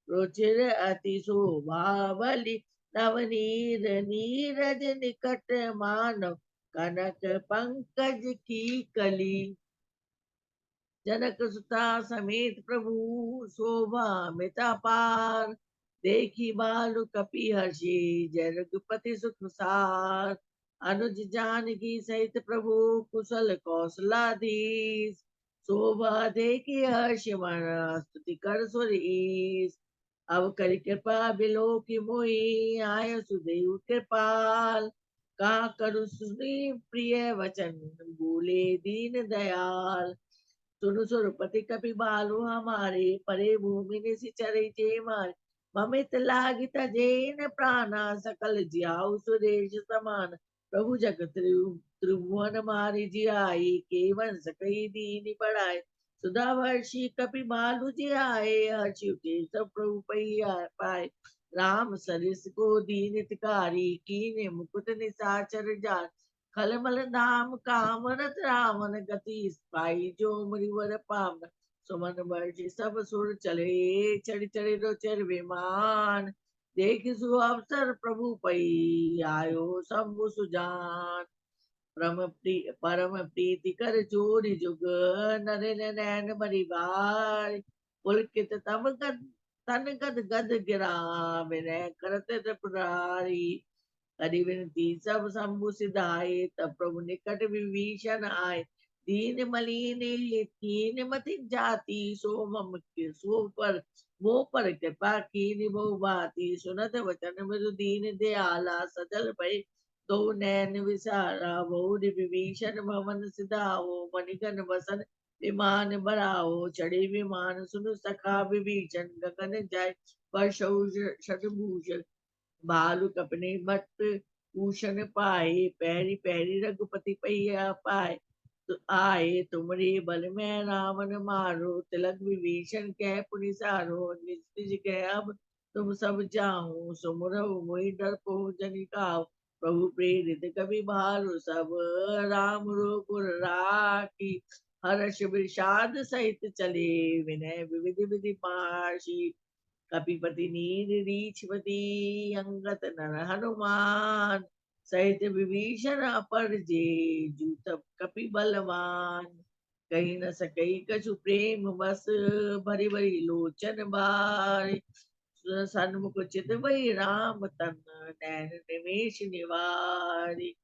रुचिर अति शोभा बलि नवनीर नीरज निकट मानव कनक पंकज की कली जनक सुता समेत प्रभु शोभा मिता पार देखी बालु कपि हर्षि जय रघुपति सुख सार अनुज जानकी सहित प्रभु कुशल कौशलाधीश शोभा देखी हर्ष मन स्तुति कर सुर ईश अब कर कृपा बिलो की मोही आय सुदेव कृपाल का करु सुनी प्रिय वचन बोले दीन दयाल सुनु सुरपति कपि बालु हमारे परे भूमि निसिचरे जे मारे ममित लागित जेन प्राणा सकल जियाउ सुरेश समान प्रभु जगत त्रिभुवन मारी जियाई केवल सकई दीन बढ़ाए सुधा वर्षी कपि बालु जियाए हर्षि उठे सब प्रभु पाए राम सरिस को दीन हितकारी कीने मुकुट निसाचर जान खलमल धाम कामरत रावण गति पाई जो मरिवर पावन सुमन वर्षि सब सुर चले चढ़ चढ़े रो चर विमान देख सु अवसर प्रभु पई आयो शंभु सुजान परम प्रीति कर जोरी जुग नरेन नैन मरिवार पुलकित तन गद गद गिरा विनय करत त्रिपुरारी करि विनती सब शंभु सिधाए तब प्रभु निकट विभीषण आए दीन मलिन कीन मति जाति सो मम सो पर मोह पर कृपा कीन बहु भांति सुनत वचन मृदु दीन दयाला सजल भय दो नैन विसारा बहु विभीषण भवन सिधाओ मणिगण बसन विमान बराओ चढ़े विमान सुन सखा विभीषण गगन जाय वर्षौ षटभूषण भालु कपने भट्ट भूषण पाए पैरी पैरी रघुपति पैया पाए तो आए तुमरे बल में रावण मारो तिलक विभीषण कह पुनि सारो निज निज कह अब तुम सब जाओ सुमरहु मोहि डर पोह जनिकाओ प्रभु प्रेरित कवि भालु सब राम रूपुर राखी हर्ष विषाद सहित चले विनय विविधि विधि पाशी कपिपति नीर रीछपति अंगत नर हनुमान सहित विभीषण अपर जे जूत कपि बलवान कहीं न सकई कछु प्रेम बस भरी भरी लोचन बार सन्मुख चित वही राम तन नैन निमेश निवारी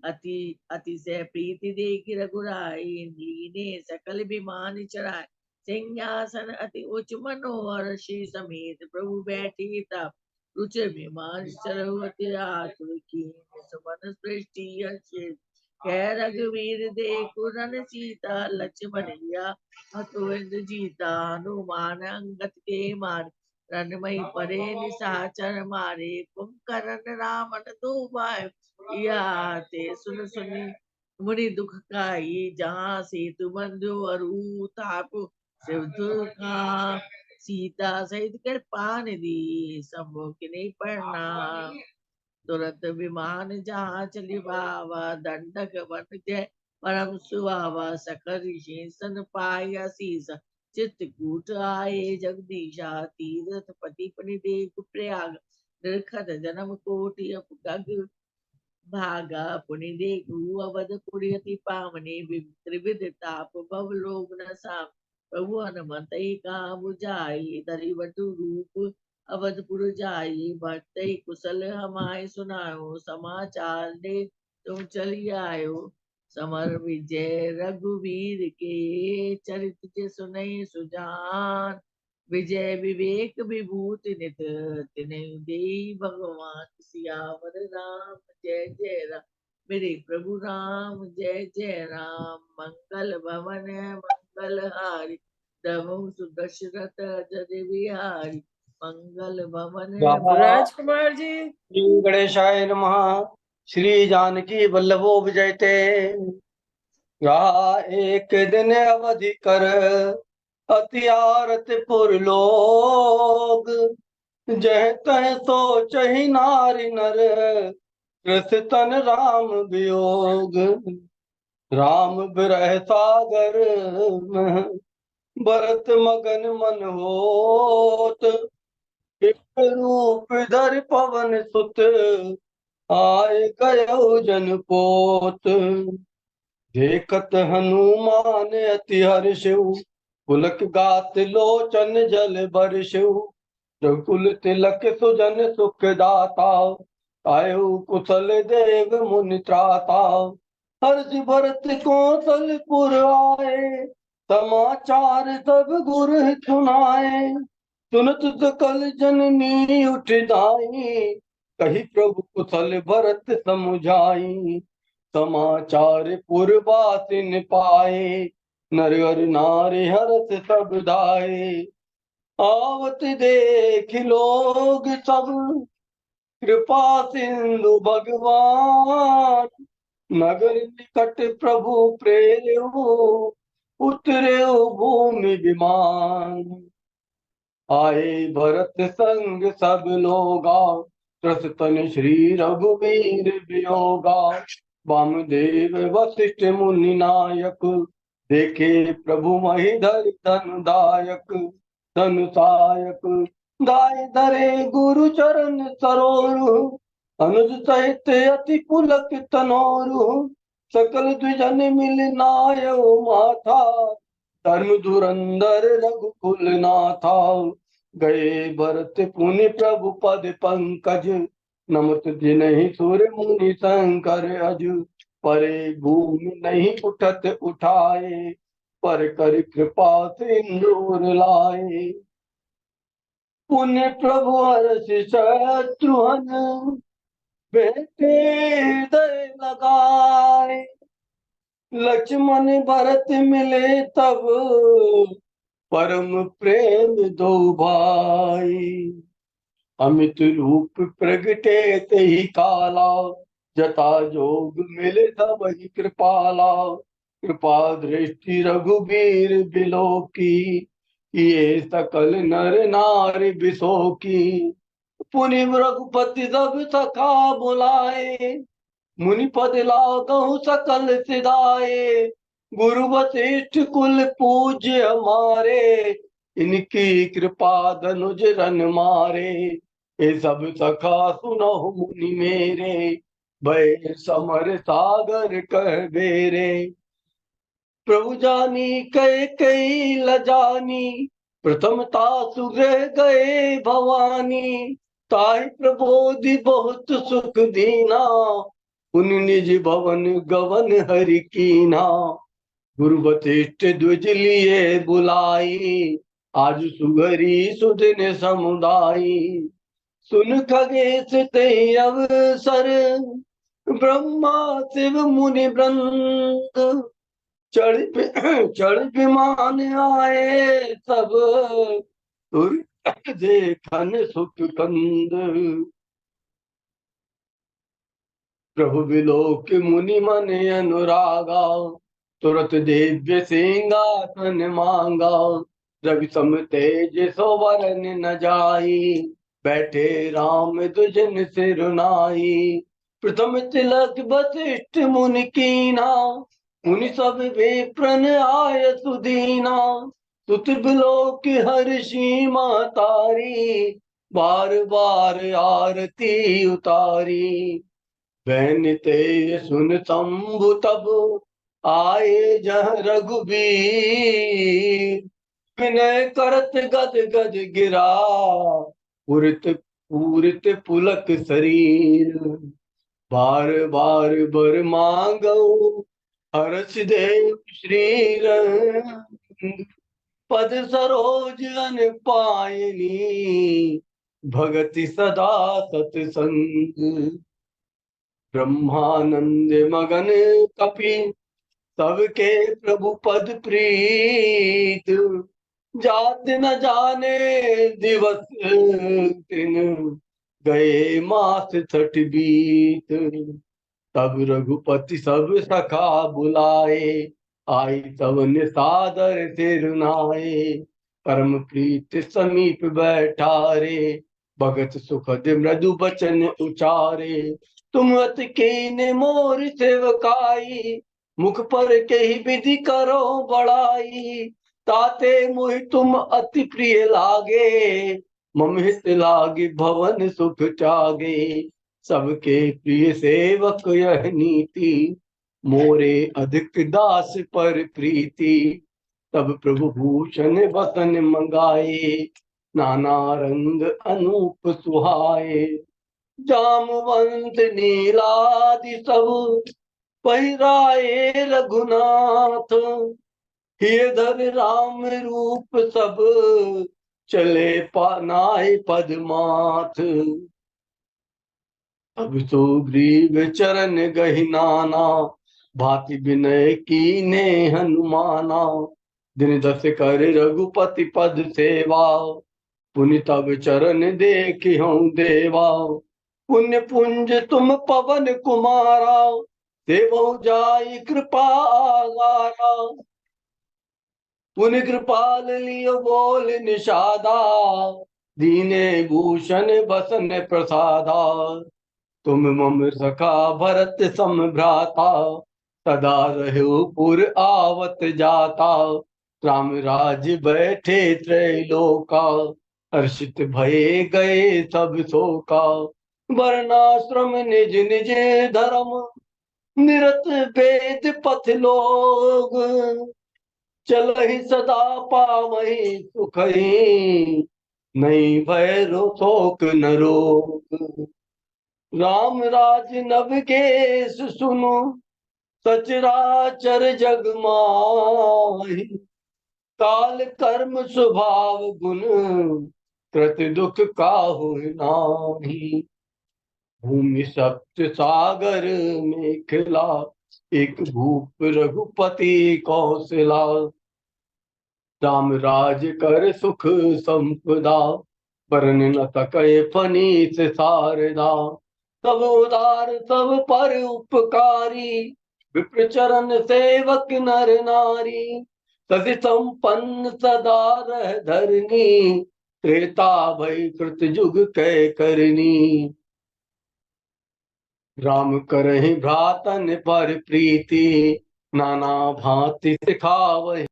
अति अतिशय प्रीति देखी रघुराई लीने सकल विमान चढ़ाए सिंहासन अति उच्च मनोहर श्री समेत प्रभु बैठी तब रुचि विमान चरहु अति आतुर कीन सुमन सृष्टि कह रघुवीर देखो रन सीता लक्ष्मणिया हतुविंद जीता हनुमान अंगद के मार रणमय परे निशाचर मारे कुंभकर्ण रावण दो भाई या ते सुन सुनी मुनि दुख काई जहाँ सेतु बंधु अरु तापु शिव का सीता सहित कृपा निधि सम्मुख नहीं पढ़ना तुरंत विमान जहाँ चली बावा दंडक बन जय परम सुहावा सकल ऋषि पाया शीस चित्रकूट आए जगदीशा तीरथ पति देख प्रयाग निरखत जन्म कोटि अपगग भागा पुनि देखु अवध पुरी अति पावने त्रिविध ताप भव लोग न साम प्रभु हनुमत का बुझाई धरि वटु रूप अवधपुर जाई भक्त कुशल हमारे सुनायो समाचार दे तुम चली आयो समर विजय रघुवीर के चरित जे सुनई सुजान विजय विवेक विभूति नित तिन्हि देई भगवान सियावर राम जय जय राम मेरे प्रभु राम जय जय राम मंगल भवन मंगल हारी दमु सुदशरथ जय बिहारी मंगल भवन राजकुमार जी श्री गणेशाय नमः। श्री जानकी वल्लभो विजयते। रहा एक दिन अवधि कर अति आरत पुर लोग जह तह सोचहि नारी नर कृत तन राम वियोग राम बिरह सागर में भरत मगन मन होत रूप धर पवन सुत आए गयो जन पोत देखत हनुमान अति हर्षिव पुलक गात लोचन जल बरसिव रघुकुल तिलक सुजन सुख दाता आयु कुशल देव मुनि त्राता हर्ष भरत कौशलपुर आए समाचार सब गुर सुनाए सुनत सकल जननी उठ दाई कही प्रभु कुशल भरत समुझाई समाचार पुरवासिन पाए नर हर नारी हरस सब दाए आवत देख लोग सब कृपा सिंधु भगवान नगर निकट प्रभु प्रेम उतरे भूमि विमान आए भरत संग सब लोगा त्रस्तन श्री रघुवीर वियोगा वामदेव वशिष्ठ मुनि नायक देखे प्रभु महिधर धनुदायक धनुषायक दाय धरे गुरु चरण सरोरु अनुज सहित अति पुलक तनोरु सकल द्विजन मिल नायो माथा धर्म धुरंधर रघुकुल नाथा गए भरत पुनि प्रभु पद पंकज नमत जिन्हि सुर मुनि शंकर अज परे भूमि नहीं उठत उठाए पर कर कृपा सिंदूर लाए पुण्य प्रभु हर्ष शत्रुहन बेटे हृदय लगाए लक्ष्मण भरत मिले तब परम प्रेम दो भाई अमित रूप प्रगटे ही काला जता जोग मिले तब ही कृपाला कृपा दृष्टि रघुबीर बिलो की ये सकल नर नारी बिसो की पुनि रघुपति सब सखा बुलाए मुनि पद लागहु सकल सिधाए गुरु वशिष्ठ कुल पूज्य हमारे इनकी कृपा धनुज रन मारे ये सब सखा सुनो मुनि मेरे भय समर सागर कह बेरे प्रभु जानी कई कई लजानी प्रथमता सुग्रह गए भवानी ताहि प्रबोधि बहुत सुख दीना उन निज भवन गवन हरि कीना गुरु वशिष्ठ द्विज लिए बुलाई आज सुगरी सुदिन समुदाई सुन खगेश ते अवसर ब्रह्मा शिव मुनि वृंद चढ़ विमान आए सब, तुर देखन सुख कंद। प्रभु विलोक मुनि मन अनुरागा, तुरत दिव्य सिंहासन मांगा। रवि सम तेज सोवरन न जाई, बैठे राम दुजन सिरुनाई। प्रथम तिलक वशिष्ठ मुनि कीना, मुनि सब विप्रन आय सुदीना। सुत बिलोक हर्षि महतारी, बार बार आरती उतारी। बैनते सुन शंभु तब आए जह रघुबीर, विनय करत गद गद गिरा, पुरत पूरित पुलक शरीर। बार बार बर मांगो हर्ष देव श्री रंग। पद सरोज अन पायनी, भगति सदा सतसंग। ब्रह्मानंद मगन कपि, सबके प्रभु पद प्रीत। जात न जाने दिवस दिन, गए मास 60 बीत। तब रघुपति सब सखा बुलाए, आई तब निसादर सिर नाए। परम प्रीत समीप बैठारे, भगत सुखद मृदु बचन उचारे। तुम अति कीन मोर सेवकाई, मुख पर कही विधि करो बड़ाई। ताते मोहि तुम अति प्रिय लागे, मम हित लागे भवन सुख त्यागे। सबके प्रिय सेवक यह नीति, मोरे अधिक दास पर प्रीति। तब प्रभु भूषण वसन मंगाए, नाना रंग अनूप सुहाए। जामवंत नीलादि सब पहिराए रघुनाथ, हियधर राम रूप सब चले पानाए पदमाथ। अब सुग्रीव चरण गहि नाना, भांति विनय कीने हनुमाना। दिन दस कर रघुपति पद सेवा, पुनि तब चरण देखिहउँ देवा। पुण्य पुंज तुम पवन कुमारा, देवो जाई कृपा आगारा। पुनि कृपाल लियो बोल निषादा, दीने भूषण बसन प्रसादा। तुम मम सखा भरत सम भ्राता, सदा रहो पुर आवत जाता। राम राज बैठे त्रैलोका, हर्षित भये गए सब शोका। वर्णाश्रम निज निज धर्म, निरत वेद पथ लोग। चलहि सदा पावहि सुखहि, नहीं भय शोक न रोग। राम राज नभ केस सुनु, सचराचर जग माहि। काल कर्म स्वभाव गुण, कृत दुख काहु नाही। भूमि सप्त सागर मेखला, एक भूप रघुपति कौशला। राम राज कर सुख संपदा, बरन न सकै फनीस शारदा। सब उदार सब पर उपकारी, विप्र चरण सेवक नर नारी। सति संपन्न सदा रह धरनी, त्रेता भय कृत जुग कै करनी। राम करहि भ्रातन पर प्रीति, नाना भांति सिखावहि।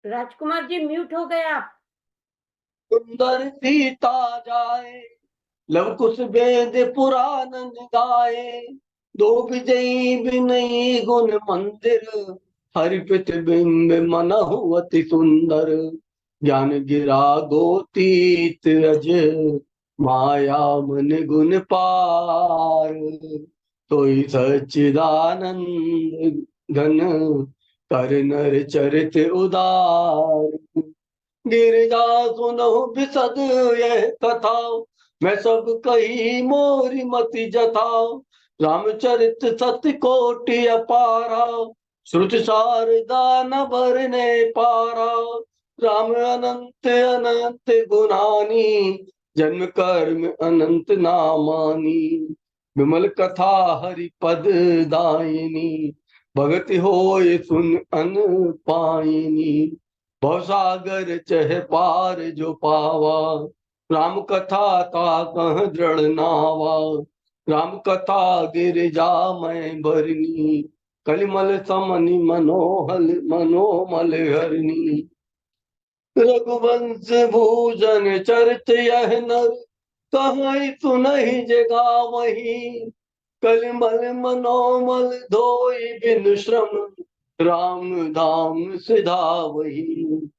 राजकुमार जी म्यूट हो गए आप। सुंदर सीता जाए, लव कुश वेद पुराण गाए। दो विजयी विनयी गुण मंदिर, हरि प्रतिबिंब मनहु अति सुंदर। ज्ञान गिरा गोतीत अज, माया मन गुण पार। सोई सच्चिदानंद घन, कर नर चरित उदार। गिरिजा सुनहु बिसद यह कथा, मैं सब कही मोरी मति जथा। रामचरित सत्य कोटि अपारा, श्रुति शारदा न भरने पारा। राम अनंत अनंत गुणानी, जन्म कर्म अनंत नामानी। विमल कथा हरि पद दायिनी, भगति होय सुन अन पायिनी। भवसागर चह पार जो पावा, राम कथा का कह दृढ़ नावा। राम कथा गिरिजा मैं भरनी, कलिमल समनि मनोहल मनोमल हरनी। रघुवंश भूषण चरित यह नर, कहीं सुनहि जगा वही। कलिमल मनोमल धोई बिनु श्रम, राम धाम सिधा वही।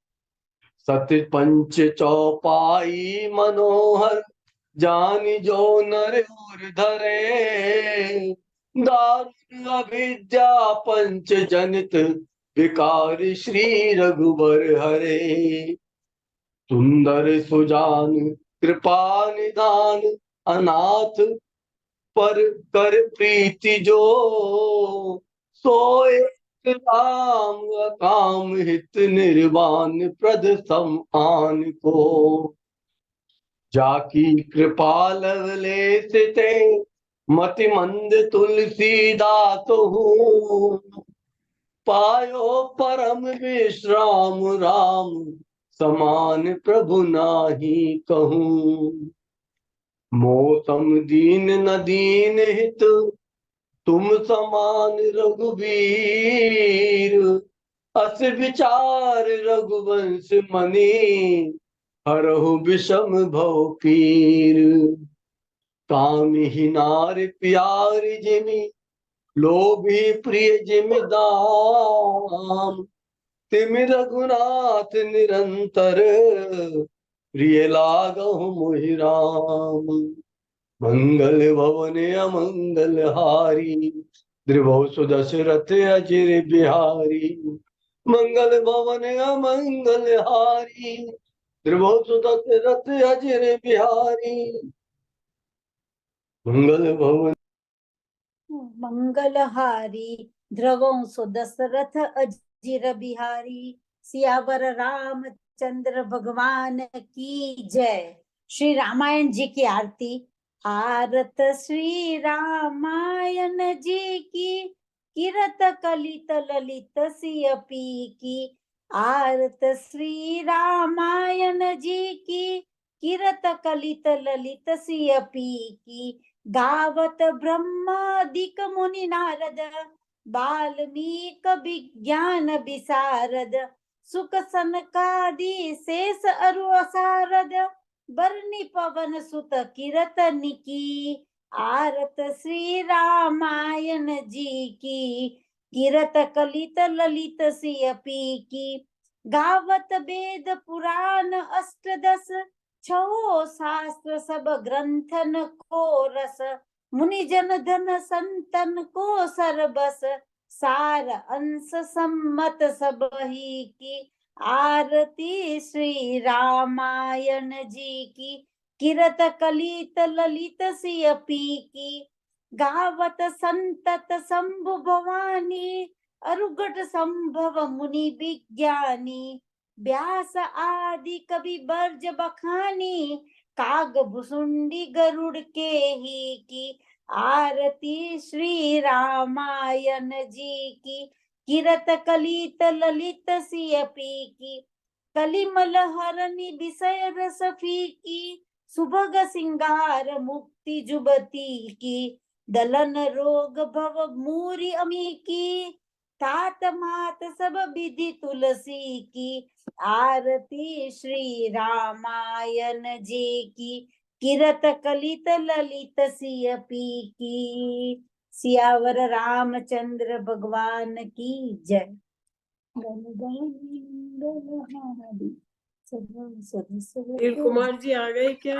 सत्य पंच चौपाई मनोहर, जानी जो नर और धरे। दारुण अविद्या पंच जनित, विकार श्री रघुबर हरे। सुंदर सुजान कृपा निधान, अनाथ पर कर प्रीति जो। सोए राम काम हित, निर्वाण प्रद समान को। जाकी कृपा लवलेश ते, मति मंद तुलसीदास हूँ। पायो परम विश्राम राम, समान प्रभु नाही कहूँ। मौसम दीन न दीन हित, तुम समान रघुवीर। अस विचार रघुवंश मनि, हरहु विषम भव पीर। कामिहि नार प्यार जिमि, लोभी प्रिय जिमि दाम। तिमि रघुनाथ निरंतर, प्रिय लागहु मोहि राम। मंगल भवन अमंगल हारी, द्रिभव सुदशरथ अजिर बिहारी। मंगल भवन अमंगल हारी, द्रिभव सुदशरथ अजिर बिहारी। मंगल भवन मंगलहारी, ध्रुवों सुदशरथ अजिर बिहारी। सियावर रामचंद्र भगवान की जय। श्री रामायण जी की आरती। आरत श्री रामायण जी की, किरत कलित ललित सियपी की। आरत श्री रामायण जी की, किरत कलित ललित सियपी की। गावत ब्रह्मादिक मुनि नारद, वाल्मीक विज्ञान विशारद। सुख सनकादि शेष अरु सारद, बरनी पवन सुत कीरतन की। आरत श्री रामायण जी की, किरत कलित ललित सियपी की। गावत वेद पुराण अष्टदश, छो शास्त्र सब ग्रंथन को रस। मुनि जन धन संतन को सरबस, सार अंश सम्मत सब ही की। आरती श्री रामायण जी की, किरत कलित ललित सियपी की। गावत संतत शंभु भवानी, अरुगट संभव मुनि विज्ञानी। व्यास आदि कवि बर्ज बखानी, काग भुसुंडी गरुड़ के ही की। आरती श्री रामायण जी की, किरत कलित ललित सियपी की। कलिमल हरनि विषय रस फीकी, सुभग सिंगार मुक्ति जुबती की। दलन रोग भव मूरी अमी की, तात मात सब विधि तुलसी की। आरती श्री रामायण जी की, किरत कलित ललित सियपी की। सियावर रामचंद्र भगवान की जय। नील कुमार जी आ गए क्या?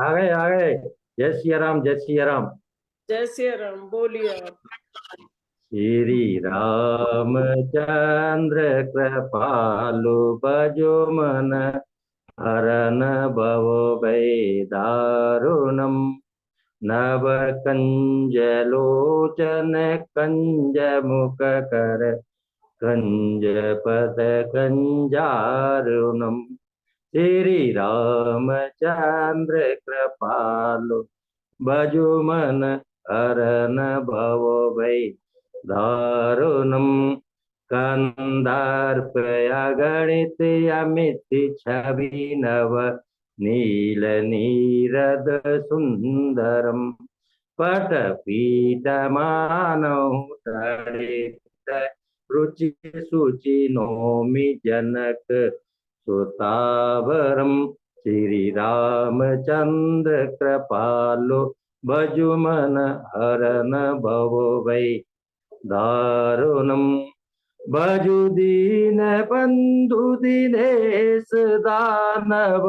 आ गए। जय सिया राम, जय सिया राम। जय सिया राम, बोलिए आप। श्री रामचंद्र कृपालु भजो मन हरन भव भय दारुणम नव कंज लोचन कंज मुख कर कंज पद कंजारुणम श्री रामचंद्र कृपालु भजो मन हरन भव भय दारुणम कंदार्पया गणित अमित छवि नव नील नीरद सुंदरम पट पीत मानव तड़ित रुचि सुचि नौमि जनक सुतावरम श्री रामचंद्र कृपालो भजु मन हरन भवो भय दारुणम भजु दीन बंधु दिनेश दानव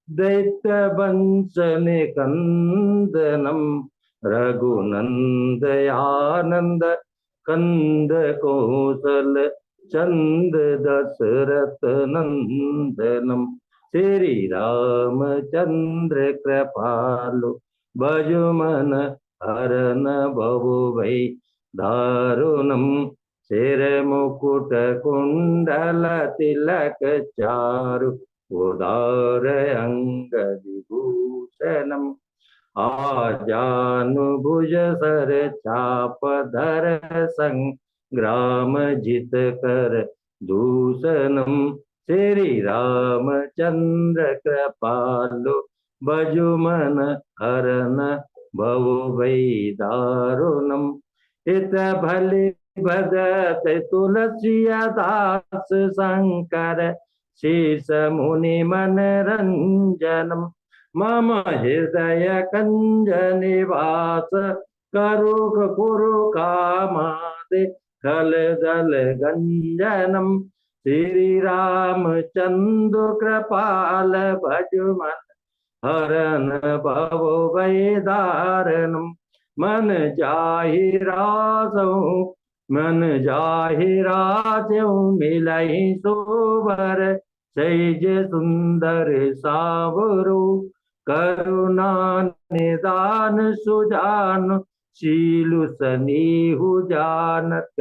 दैत्य वंश निकंदनम रघुनंद आनंद कंद कौशल चंद दशरथ नंदनम श्री रामचंद्र कृपालु भजु मन हरन भवो भय दारुणम सिर मुकुट कुंडल तिलक चारु उदार अंग विभूषणम आजानुभुज सर चाप धर संग्राम जित कर दूषणम श्री रामचंद्र कृपालु भजु मन हरन भवो भय दारुणम इत भले भगत तुलसिया दास शंकर शीस मुनि मन रंजनम मम हृदय कंज निवास करुक कुरु कामादि खल दल गंजनम श्री रामचंद्र कृपाल भजु मन हरन भवो भय दारुणम मन जाहिराजो मिलहि सोबर सैज सुंदर सावरो करुणा निदान सुजान शीलु सनीहु जानत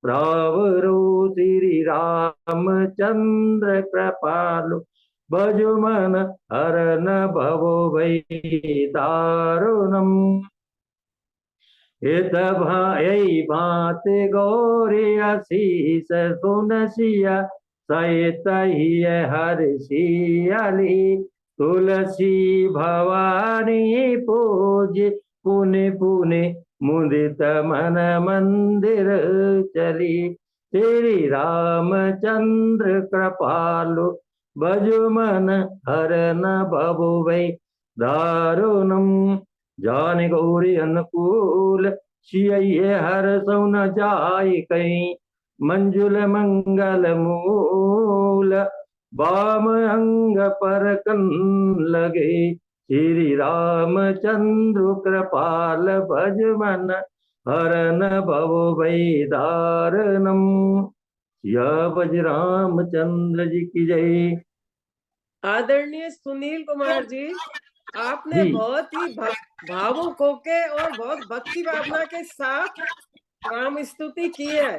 प्रावरो श्री रामचंद्र कृपालु भजु मन हरन भवो भय दारुणम हित भाई भात गौरी आशीष सुनसिया सहित हर सियाली तुलसी भवानी पूज पुनि पुनि मुदित मन मंदिर चली श्री रामचंद्र कृपालु भजु मन हरन भवो भय दारुणम जान गौरी अनुकूल सिय हर सौन जाय कई मंजुल मंगल मूल बाम अंग पर कन लगे श्री रामचंद्र कृपाल भज मन हरन भवो भय दारुणम या बज रामचंद्र जी की जय। आदरणीय सुनील कुमार जी, आपने बहुत ही भावुक होके और बहुत भक्ति भावना के साथ राम स्तुति की है,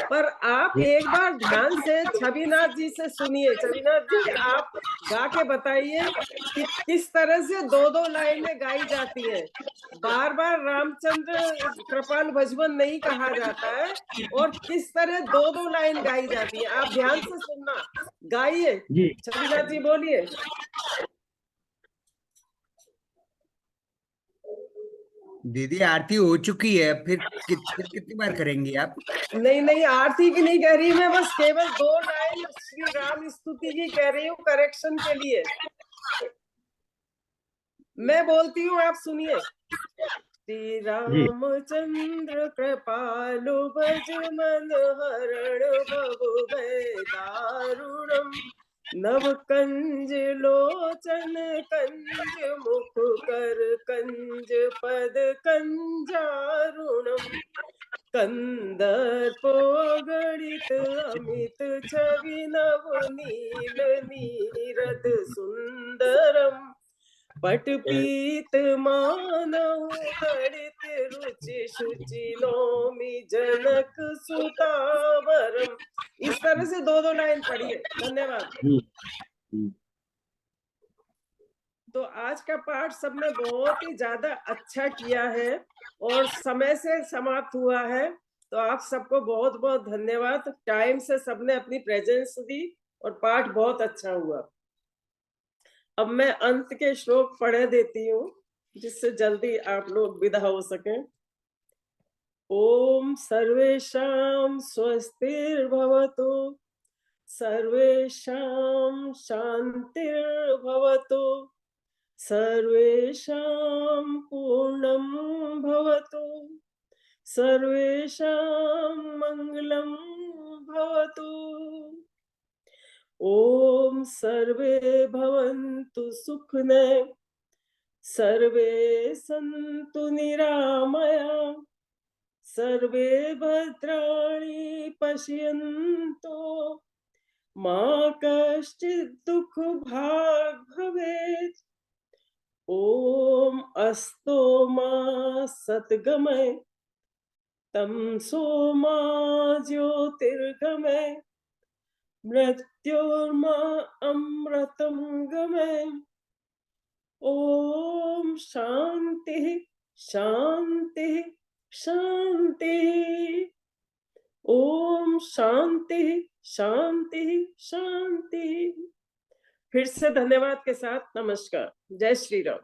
पर आप एक बार ध्यान से छविनाथ जी से सुनिए। छविनाथ जी, आप गा के बताइए कि किस तरह से दो दो लाइनें गाई जाती है। बार बार रामचंद्र कृपाल भजवन नहीं कहा जाता है और किस तरह दो दो लाइन गाई जाती है, आप ध्यान से सुनना। गाइए छविनाथ जी, बोलिए। दीदी आरती हो चुकी है, फिर कितनी बार करेंगी आप? नहीं, आरती की नहीं कह रही मैं, बस केवल दो लाइन श्री राम स्तुति की कह रही हूँ करेक्शन के लिए। मैं बोलती हूँ, आप सुनिए। श्री रामचंद्र कृपालु भज मन हरण भव भय दारुणम नव कंज लोचन कंज मुख कर कंज पद कंजारुणम कंदर्पो गणित अमित छवि नवनील नीरद सुंदरम पटपीत मानव गणित रुचि शुचि नौमि जनक सुतावरम। इस तरह से दो दो लाइन पढ़िए। धन्यवाद। तो आज का पाठ सबने बहुत ही ज्यादा अच्छा किया है और समय से समाप्त हुआ है, तो आप सबको बहुत बहुत धन्यवाद। टाइम से सबने अपनी प्रेजेंस दी और पाठ बहुत अच्छा हुआ। अब मैं अंत के श्लोक पढ़े देती हूँ जिससे जल्दी आप लोग विदा हो सकें। ओम सर्वेषां स्वस्तिर्भवतु, सर्वेषां शान्तिर्भवतु, सर्वेषां पूर्णं भवतु, सर्वेषां मंगलं भवतु। ओम सर्वे भवन्तु सुखिनो, सर्वे सन्तु निरामया, सर्वे भद्राणि पश्यन्तु मा कश्चित् दुःख भाग् भवेत्। ओम अस्तो मा सद्गमय, तमसो मा ज्योतिर्गमय, मृत्योर्मा अमृतं गमय। ओम शांति शांति शांति। ओम शांति शांति शांति। फिर से धन्यवाद के साथ नमस्कार। जय श्री राम।